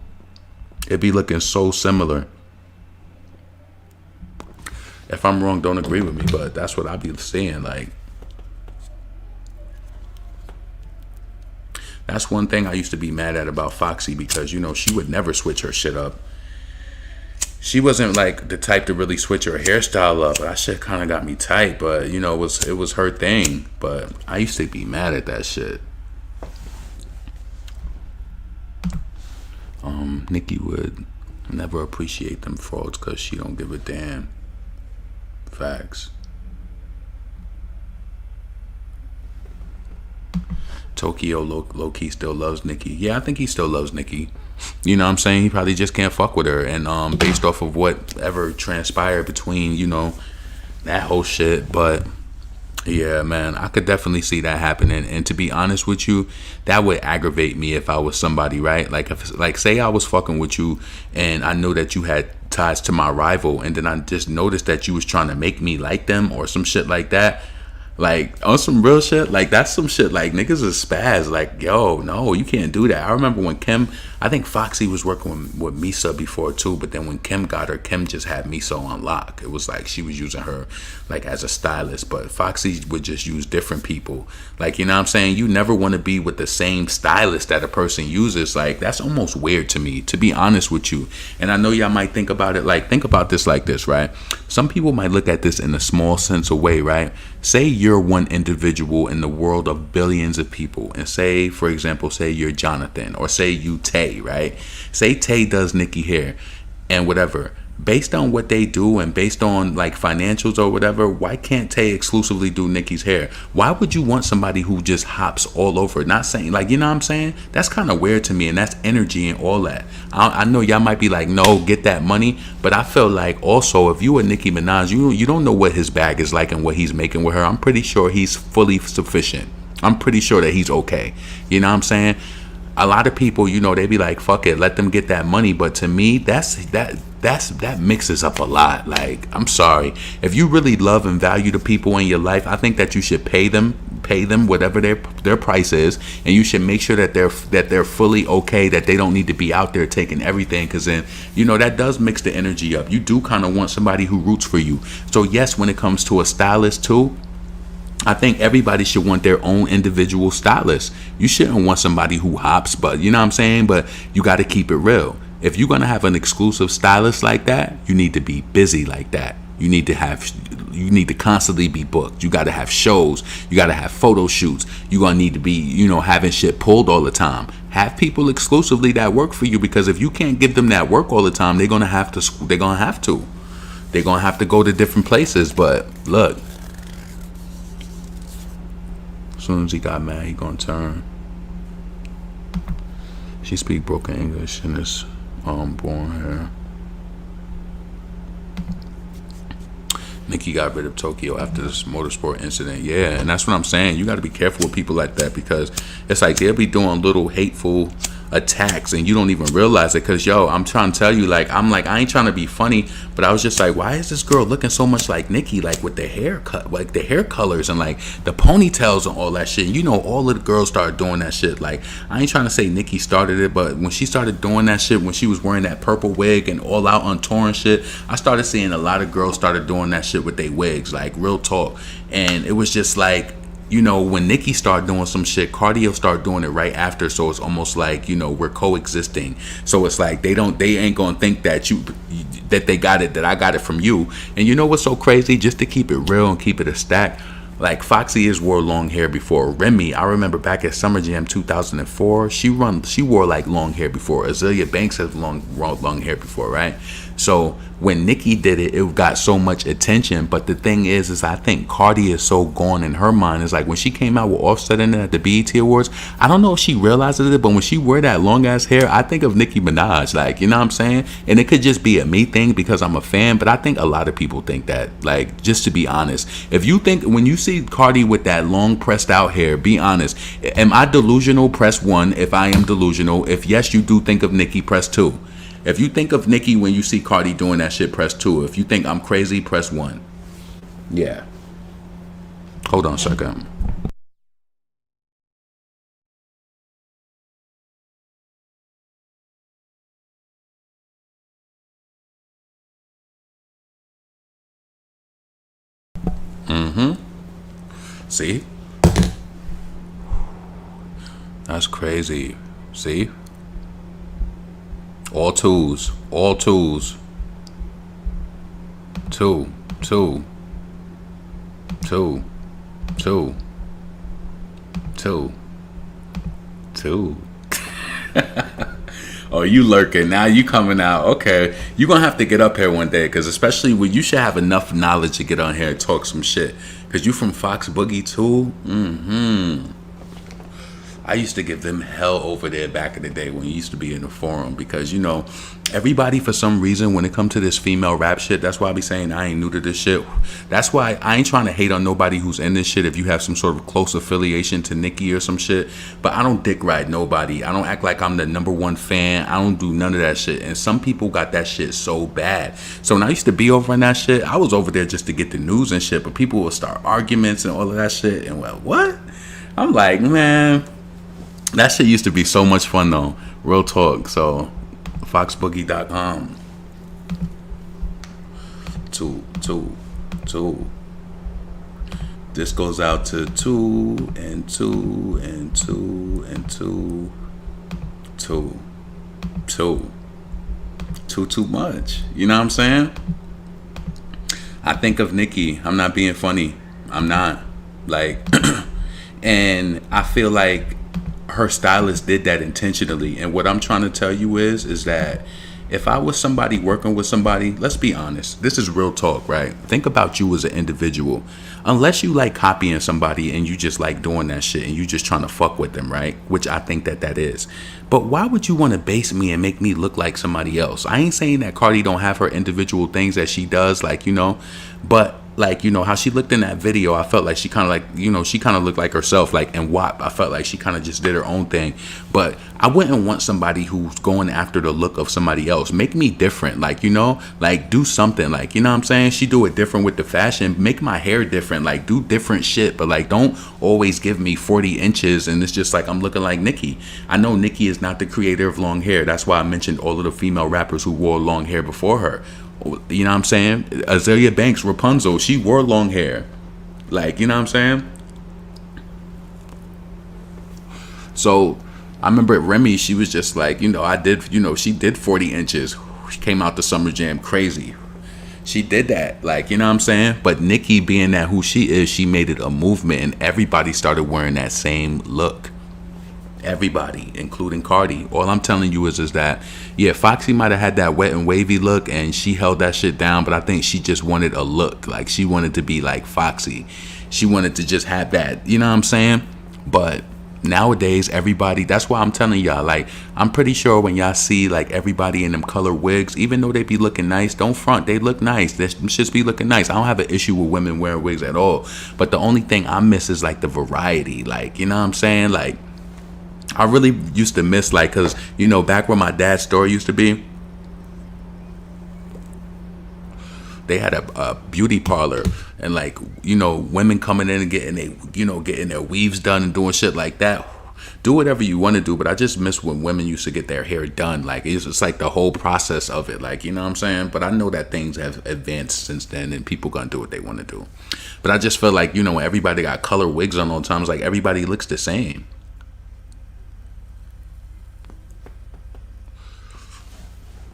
It be looking so similar. If I'm wrong, don't agree with me, but that's what I be seeing. Like, that's one thing I used to be mad at about Foxy, because, you know, she would never switch her shit up. She wasn't like the type to really switch her hairstyle up. That shit kind of got me tight, but, you know, it was her thing. But I used to be mad at that shit. Nicki would never appreciate them frauds because she don't give a damn. Facts. Tokyo low-key still loves Nicki. Yeah, I think he still loves Nicki. You know what I'm saying? He probably just can't fuck with her. And based off of whatever transpired between, you know, that whole shit. But yeah, man, I could definitely see that happening. And to be honest with you, that would aggravate me if I was somebody, right? Like, if, like, say I was fucking with you and I knew that you had ties to my rival, and then I just noticed that you was trying to make me like them or some shit like that. Like, on some real shit, like, that's some shit, like, niggas is spaz, like, yo, no, you can't do that. I remember when Kim, I think Foxy was working with Misa before, too, but then when Kim got her, Kim just had Misa on lock. It was like, she was using her, like, as a stylist, but Foxy would just use different people. Like, you know what I'm saying? You never want to be with the same stylist that a person uses. Like, that's almost weird to me, to be honest with you. And I know y'all might think about it, like, think about this like this, right? Some people might look at this in a small sense of way, right? Say you're one individual in the world of billions of people, and say, for example, say you're Jonathan, or say you Tay, right? Say Tay does Nicki hair and whatever. Based on what they do and based on like financials or whatever, why can't Tay exclusively do Nicki's hair? Why would you want somebody who just hops all over? Not saying, like, you know what I'm saying? That's kind of weird to me, and that's energy and all that. I know y'all might be like, no, get that money, but I feel like also if you a Nicki Minaj, you don't know what his bag is like and what he's making with her. I'm pretty sure he's fully sufficient. I'm pretty sure that he's okay. You know what I'm saying? A lot of people, you know, they be like, fuck it, let them get that money. But to me, that mixes up a lot. Like, I'm sorry. If you really love and value the people in your life, I think that you should pay them whatever their price is, and you should make sure that they're fully okay, that they don't need to be out there taking everything, because then, you know, that does mix the energy up. You do kind of want somebody who roots for you. So yes, when it comes to a stylist too, I think everybody should want their own individual stylist. You shouldn't want somebody who hops, but you know what I'm saying? But you got to keep it real. If you're going to have an exclusive stylist like that, you need to be busy like that. You need to constantly be booked. You got to have shows. You got to have photo shoots. You're going to need to be, you know, having shit pulled all the time. Have people exclusively that work for you, because if you can't give them that work all the time, they're going to have to go to different places. But look, as soon as he got mad, he gonna turn. She speak broken English in this born hair. Nicki got rid of Tokyo after this motorsport incident. Yeah, and that's what I'm saying. You got to be careful with people like that, because it's like they'll be doing little hateful attacks and you don't even realize it. Because yo, I'm trying to tell you, like, I ain't trying to be funny, but I was just like, why is this girl looking so much like Nicki, like with the haircut, like the hair colors and like the ponytails and all that shit. You know, all of the girls started doing that shit. Like, I ain't trying to say Nicki started it, but when she started doing that shit, when she was wearing that purple wig and all out on tour and shit, I started seeing a lot of girls started doing that shit with their wigs, like real talk. And it was just like, you know, when Nicki started doing some shit, Cardi will start doing it right after. So it's almost like, you know, we're coexisting. So it's like they ain't gonna think that they got it, that I got it from you. And you know what's so crazy? Just to keep it real and keep it a stack, like Foxy wore long hair before. Remy, I remember back at Summer Jam 2004, she wore like long hair before. Azealia Banks has long hair before, right? So when Nicki did it, it got so much attention. But the thing is I think Cardi is so gone in her mind. It's like when she came out with Offset in it at the BET Awards, I don't know if she realizes it, but when she wear that long ass hair, I think of Nicki Minaj. Like, you know what I'm saying? And it could just be a me thing because I'm a fan, but I think a lot of people think that. Like, just to be honest, if you think when you see Cardi with that long pressed out hair, be honest. Am I delusional? Press 1. If I am delusional, if yes, you do think of Nicki, press 2. If you think of Nicki when you see Cardi doing that shit, press 2. If you think I'm crazy, press 1. Yeah. Hold on a second. See? That's crazy. See? All twos. All twos. Two. Two. Two. Two. Two. Two. Oh, you lurking. Now you coming out. Okay. You're going to have to get up here one day because especially when you should have enough knowledge to get on here and talk some shit. Because you from Fox Boogie too? I used to give them hell over there back in the day when you used to be in the forum because, you know, everybody for some reason when it comes to this female rap shit, that's why I be saying I ain't new to this shit. That's why I ain't trying to hate on nobody who's in this shit if you have some sort of close affiliation to Nicki or some shit. But I don't dick ride nobody. I don't act like I'm the #1 fan. I don't do none of that shit. And some people got that shit so bad. So when I used to be over on that shit, I was over there just to get the news and shit. But people would start arguments and all of that shit. And well, what? I'm like, man. That shit used to be so much fun though. Real talk. So foxboogie.com. Two. This goes out to 2 and 2 and 2 and 2. Too much. You know what I'm saying? I think of Nicki. I'm not being funny. I'm not. Like and I feel like her stylist did that intentionally. And what I'm trying to tell you is that if I was somebody working with somebody, let's be honest, this is real talk, right? Think about you as an individual. Unless you like copying somebody and you just like doing that shit and you just trying to fuck with them, right? Which I think that is. But why would you want to base me and make me look like somebody else? I ain't saying that Cardi don't have her individual things that she does, like, you know, but like, you know, how she looked in that video, I felt like she kind of like, you know, she kind of looked like herself, like in WAP. I felt like she kind of just did her own thing. But I wouldn't want somebody who's going after the look of somebody else. Make me different, like, you know, like do something, like, you know what I'm saying? She do it different with the fashion. Make my hair different, like do different shit. But like, don't always give me 40 inches and it's just like I'm looking like Nicki. I know Nicki is not the creator of long hair. That's why I mentioned all of the female rappers who wore long hair before her. You know what I'm saying? Azalea Banks, Rapunzel, she wore long hair. Like, you know what I'm saying? So I remember Remy, she was just like, you know, I did, you know, she did 40 inches. She came out the Summer Jam crazy. She did that, like, you know what I'm saying? But Nicki, being that who she is, she made it a movement and everybody started wearing that same look. Everybody, including Cardi. All I'm telling you is that, yeah, Foxy might have had that wet and wavy look and she held that shit down, but I think she just wanted a look. Like, she wanted to be like Foxy. She wanted to just have that, you know what I'm saying? But nowadays, everybody, that's why I'm telling y'all, like, I'm pretty sure when y'all see, like, everybody in them color wigs, even though they be looking nice, don't front, they look nice. They should be looking nice. I don't have an issue with women wearing wigs at all. But the only thing I miss is, like, the variety. Like, you know what I'm saying? Like, I really used to miss, like, because, you know, back where my dad's store used to be, they had a beauty parlor and, like, you know, women coming in and getting their weaves done and doing shit like that. Do whatever you want to do, but I just miss when women used to get their hair done. Like, it's just like the whole process of it, like, you know what I'm saying? But I know that things have advanced since then and people gonna do what they want to do. But I just feel like, you know, when everybody got color wigs on all the time, it's like everybody looks the same.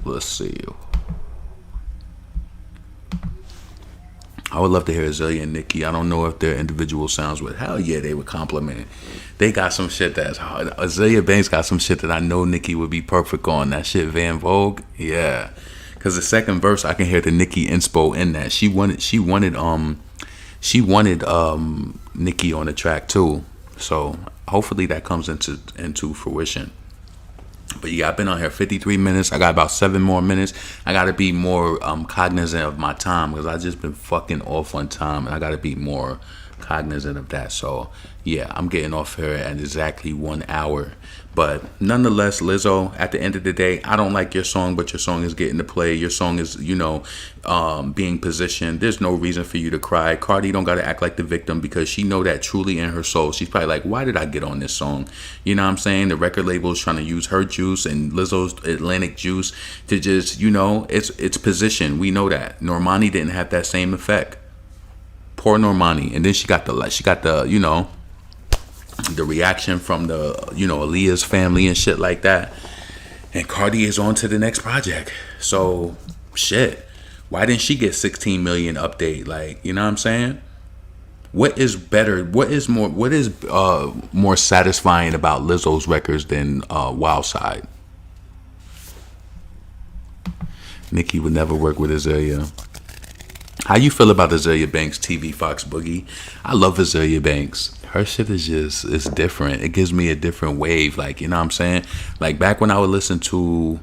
Let's see. I would love to hear Azalea and Nicki. I don't know if their individual sounds would. Hell yeah, they would compliment. They got some shit that's hard. Azalea Banks got some shit that I know Nicki would be perfect on. That shit Van Vogue, yeah. Cause the second verse I can hear the Nicki inspo in that. She wanted Nicki on the track too. So hopefully that comes into fruition. But yeah, I've been on here 53 minutes. I got about 7 more minutes. I got to be more cognizant of my time because I just been fucking off on time, and I got to be more cognizant of that. So yeah, I'm getting off here at exactly 1 hour. But nonetheless, Lizzo, at the end of the day, I don't like your song, but your song is getting to play. Your song is, being positioned. There's no reason for you to cry. Cardi don't got to act like the victim because she know that truly in her soul. She's probably like, why did I get on this song? You know what I'm saying? The record label is trying to use her juice and Lizzo's Atlantic juice to just, it's position. We know that. Normani didn't have that same effect. Poor Normani. And then she got the the reaction from the Aaliyah's family and shit like that, and Cardi is on to the next project. So shit, why didn't she get 16 million update? Like, you know what I'm saying? What is better, what is more satisfying about Lizzo's records than Wild Side? Nicki would never work with Azalea. How you feel about Azalea Banks' TV Fox Boogie? I love Azalea Banks. Her shit is it's different. It gives me a different wave. Like, you know what I'm saying? Like back when I would listen to,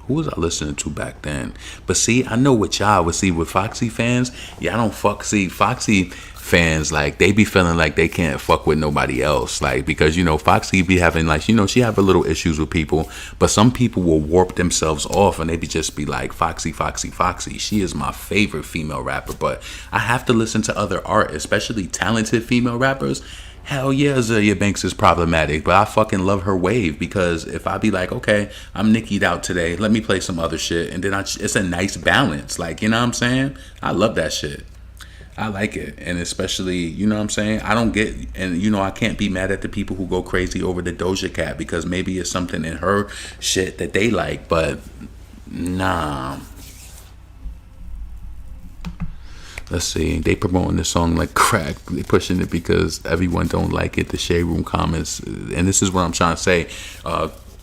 who was I listening to back then? But see, I know what y'all would see with Foxy fans. Yeah, I don't Foxy fans, like they be feeling like they can't fuck with nobody else, like because Foxy be having like she have a little issues with people, but some people will warp themselves off and they just be like Foxy. She is my favorite female rapper, but I have to listen to other art, especially talented female rappers. Hell yeah, Azalea Banks is problematic, but I fucking love her wave because if I be like, okay, I'm Nicki'd out today, let me play some other shit, and then it's a nice balance, like, you know what I'm saying? I love that shit. I like it. And especially, you know what I'm saying? I don't get, and I can't be mad at the people who go crazy over the Doja Cat because maybe it's something in her shit that they like, but nah. Let's see. They promoting this song like crack. They pushing it because everyone don't like it. The Shade Room comments, and this is what I'm trying to say,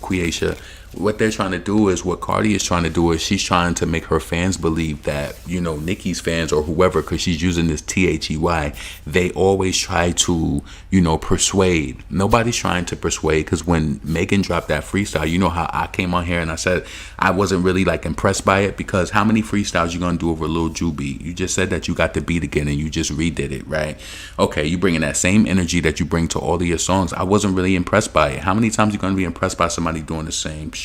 Quiesha. What they're trying to do is what Cardi is trying to do is she's trying to make her fans believe that Nicki's fans or whoever, because she's using this THEY, they always try to persuade. Nobody's trying to persuade, because when Megan dropped that freestyle, you know how I came on here and I said I wasn't really like impressed by it, because how many freestyles you gonna do over Lil Ju beat? You just said that you got the beat again and you just redid it, right? Okay, you bringing that same energy that you bring to all of your songs. I wasn't really impressed by it. How many times you gonna be impressed by somebody doing the same shit?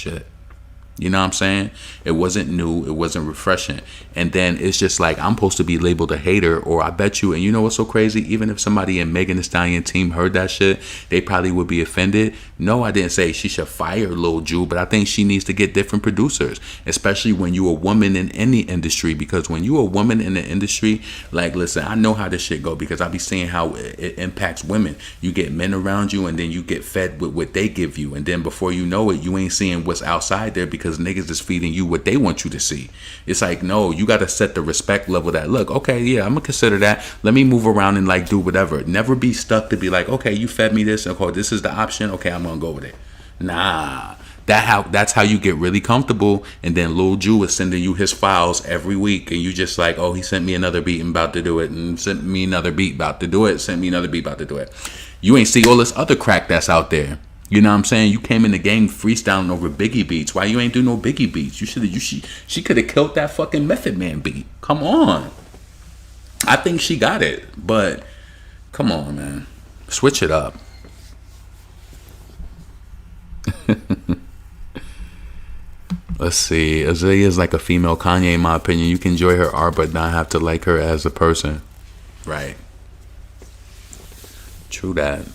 You know what I'm saying? It wasn't new. It wasn't refreshing. And then it's just like I'm supposed to be labeled a hater, or I bet you, and you know what's so crazy? Even if somebody in Megan Thee Stallion team heard that shit, they probably would be offended. No, I didn't say she should fire Lil Ju, but I think she needs to get different producers, especially when you a woman in any industry, because when you a woman in the industry, like, listen, I know how this shit go because I be seeing how it impacts women. You get men around you and then you get fed with what they give you, and then before you know it, you ain't seeing what's outside there because niggas is feeding you what they want you to see. It's like, no, you got to set the respect level that, look, okay, yeah, I'm gonna consider that. Let me move around and like do whatever. Never be stuck to be like, okay, you fed me this, okay, this is the option, okay, I'm gonna go with it. Nah, that's how you get really comfortable. And then Lil Ju is sending you his files every week, and you just like, oh, he sent me another beat, I'm about to do it, and sent me another beat, about to do it, sent me another beat, about to do it. You ain't see all this other crack that's out there. You know what I'm saying? You came in the game freestyling over Biggie beats. Why you ain't do no Biggie beats? She could have killed that fucking Method Man beat. Come on. I think she got it, but come on, man. Switch it up. Let's see. Azalea is like a female Kanye, in my opinion. You can enjoy her art, but not have to like her as a person. Right. True that.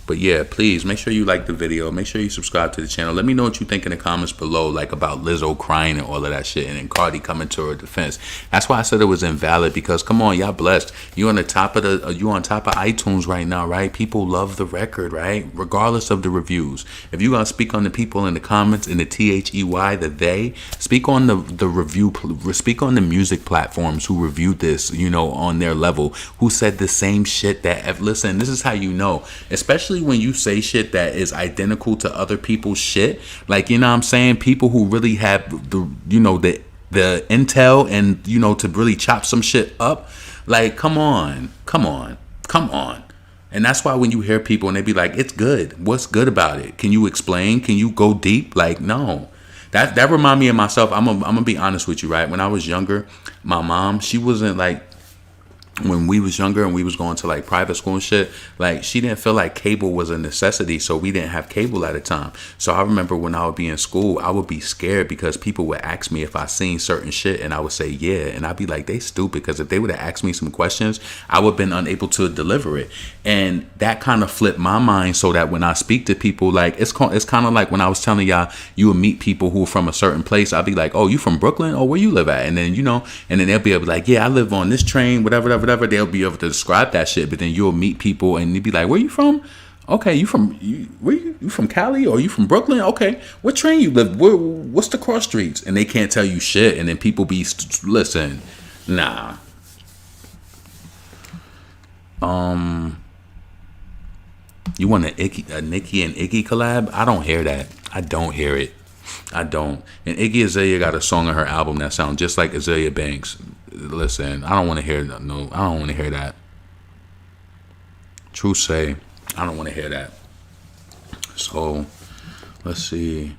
But yeah, please make sure you like the video. Make sure you subscribe to the channel. Let me know what you think in the comments below, like about Lizzo crying and all of that shit, and then Cardi coming to her defense. That's why I said it was invalid, because come on, y'all blessed. You on top of iTunes right now, right? People love the record, right? Regardless of the reviews. If you're gonna speak on the people in the comments, in the THEY, the they, speak on the review, speak on the music platforms who reviewed this, on their level, who said the same shit that, listen, this is how you know, especially especially when you say shit that is identical to other people's shit. Like, you know what I'm saying? People who really have the, you know, the intel and, you know, to really chop some shit up. Like, come on. And that's why when you hear people and they be like, it's good. What's good about it? Can you explain? Can you go deep? Like, no. That remind me of myself. I'm gonna be honest with you, right? When I was younger, my mom, she wasn't like, when we was younger and we was going to like private school and shit, like she didn't feel like cable was a necessity, so we didn't have cable at the time. So I remember when I would be in school, I would be scared because people would ask me if I seen certain shit, and I would say yeah, and I'd be like, they stupid, because if they would have asked me some questions, I would have been unable to deliver it. And that kind of flipped my mind, so that when I speak to people, like it's kind of like when I was telling y'all, you would meet people who are from a certain place. I'd be like, oh, you from Brooklyn? Oh, where you live at? And then, you know, and then they'll be able to like, yeah, I live on this train, whatever. They'll be able to describe that shit. But then you'll meet people and they'll be like, where you from? Okay, you from Cali, or you from Brooklyn? Okay, what train you live? What's the cross streets? And they can't tell you shit. And then people be listen, nah. You want a Nicki and Iggy collab? I don't hear that. I don't hear it. I don't. And Iggy Azalea got a song on her album that sounds just like Azalea Banks. Listen, I don't want to hear that. No, I don't want to hear that. True say, I don't want to hear that. So, let's see.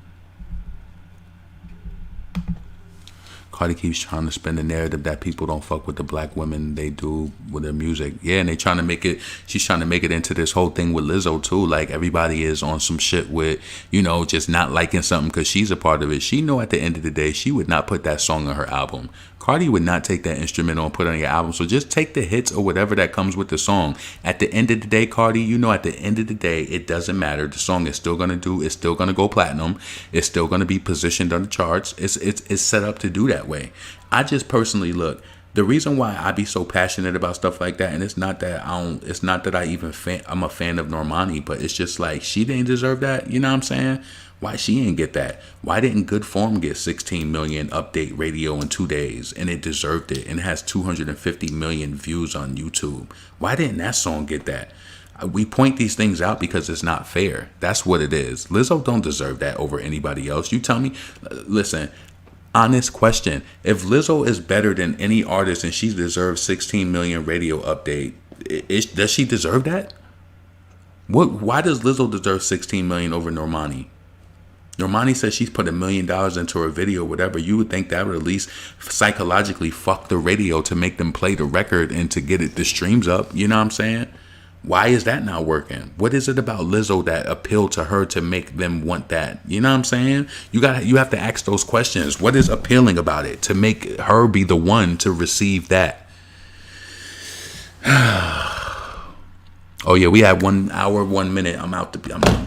Cardi keeps trying to spin the narrative that people don't fuck with the black women they do with their music. Yeah, and they trying to make it, she's trying to make it into this whole thing with Lizzo too. Like everybody is on some shit with, you know, just not liking something because she's a part of it. She know at the end of the day, she would not put that song on her album. Cardi would not take that instrumental and put it on your album. So just take the hits or whatever that comes with the song. At the end of the day, Cardi, you know, at the end of the day, it doesn't matter. The song is still gonna do. It's still gonna go platinum. It's still gonna be positioned on the charts. It's set up to do that way. I just personally look. The reason why I be so passionate about stuff like that, and it's not that I'm a fan of Normani, but it's just like she didn't deserve that. You know what I'm saying? Why she ain't get that? Why didn't Good Form get 16 million update radio in 2 days, and it deserved it, and it has 250 million views on YouTube? Why didn't that song get that? We point these things out because it's not fair. That's what it is. Lizzo don't deserve that over anybody else. You tell me. Listen, honest question. If Lizzo is better than any artist and she deserves 16 million radio update, does she deserve that? Why does Lizzo deserve 16 million over Normani? Normani says she's put $1 million into her video, whatever. You would think that would at least psychologically fuck the radio to make them play the record and to get the streams up. You know what I'm saying? Why is that not working? What is it about Lizzo that appealed to her to make them want that? You know what I'm saying? You have to ask those questions. What is appealing about it to make her be the one to receive that? Oh yeah, we have 1 hour, 1 minute. I'm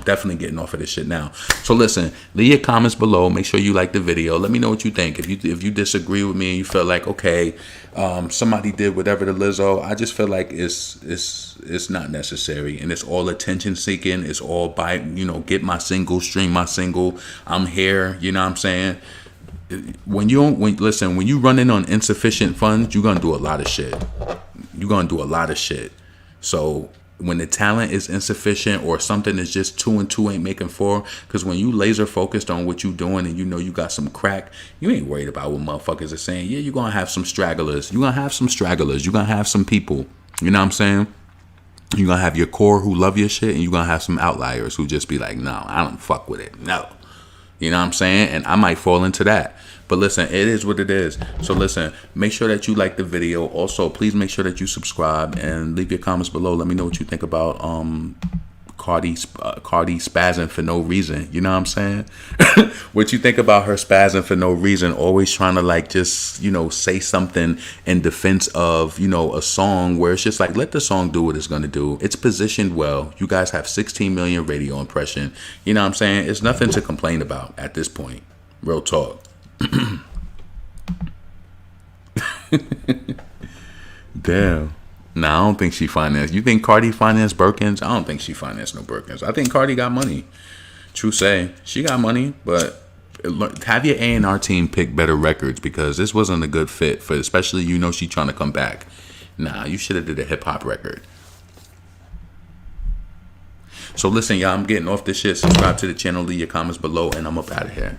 definitely getting off of this shit now. So listen, leave your comments below. Make sure you like the video. Let me know what you think. If you disagree with me and you feel like, okay, somebody did whatever to Lizzo, I just feel like it's not necessary, and it's all attention seeking. It's all by, you know, get my single, stream my single. I'm here. You know what I'm saying? When you running on insufficient funds, you're gonna do a lot of shit. So when the talent is insufficient or something is just 2 and 2 ain't making 4, because when you laser focused on what you doing and you know you got some crack, you ain't worried about what motherfuckers are saying. Yeah, you're gonna have some stragglers. You're gonna have some people. You know what I'm saying? You're gonna have your core who love your shit, and you're gonna have some outliers who just be like, no, I don't fuck with it. No. You know what I'm saying? And I might fall into that. But listen, it is what it is. So listen, make sure that you like the video. Also, please make sure that you subscribe and leave your comments below. Let me know what you think about Cardi spazzing for no reason. You know what I'm saying? What you think about her spazzing for no reason, always trying to like just, you know, say something in defense of, you know, a song where it's just like, let the song do what it's going to do. It's positioned well. You guys have 16 million radio impression. You know what I'm saying? It's nothing to complain about at this point. Real talk. Damn. Nah, I don't think she financed. You think Cardi financed Birkins? I don't think she financed no Birkins. I think Cardi got money. True say, she got money, but have your A&R team pick better records, because this wasn't a good fit for, especially, you know, she trying to come back. Nah, you should have did a hip hop record. So listen, y'all, I'm getting off this shit. Subscribe to the channel, leave your comments below, and I'm up out of here.